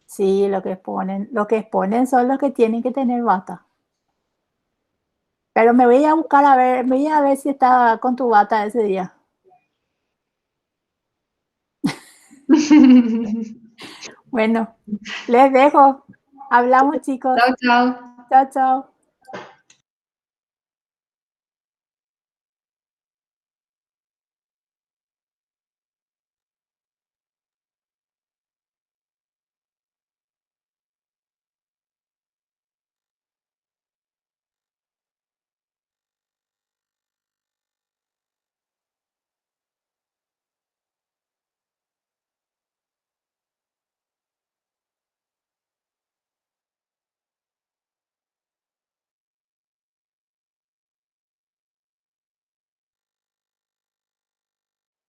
Sí, lo que exponen son los que tienen que tener bata. Pero me voy a buscar a ver, me voy a ver si está con tu bata ese día. Bueno, les dejo. Hablamos, chicos. Chao, chao. Chao, chao.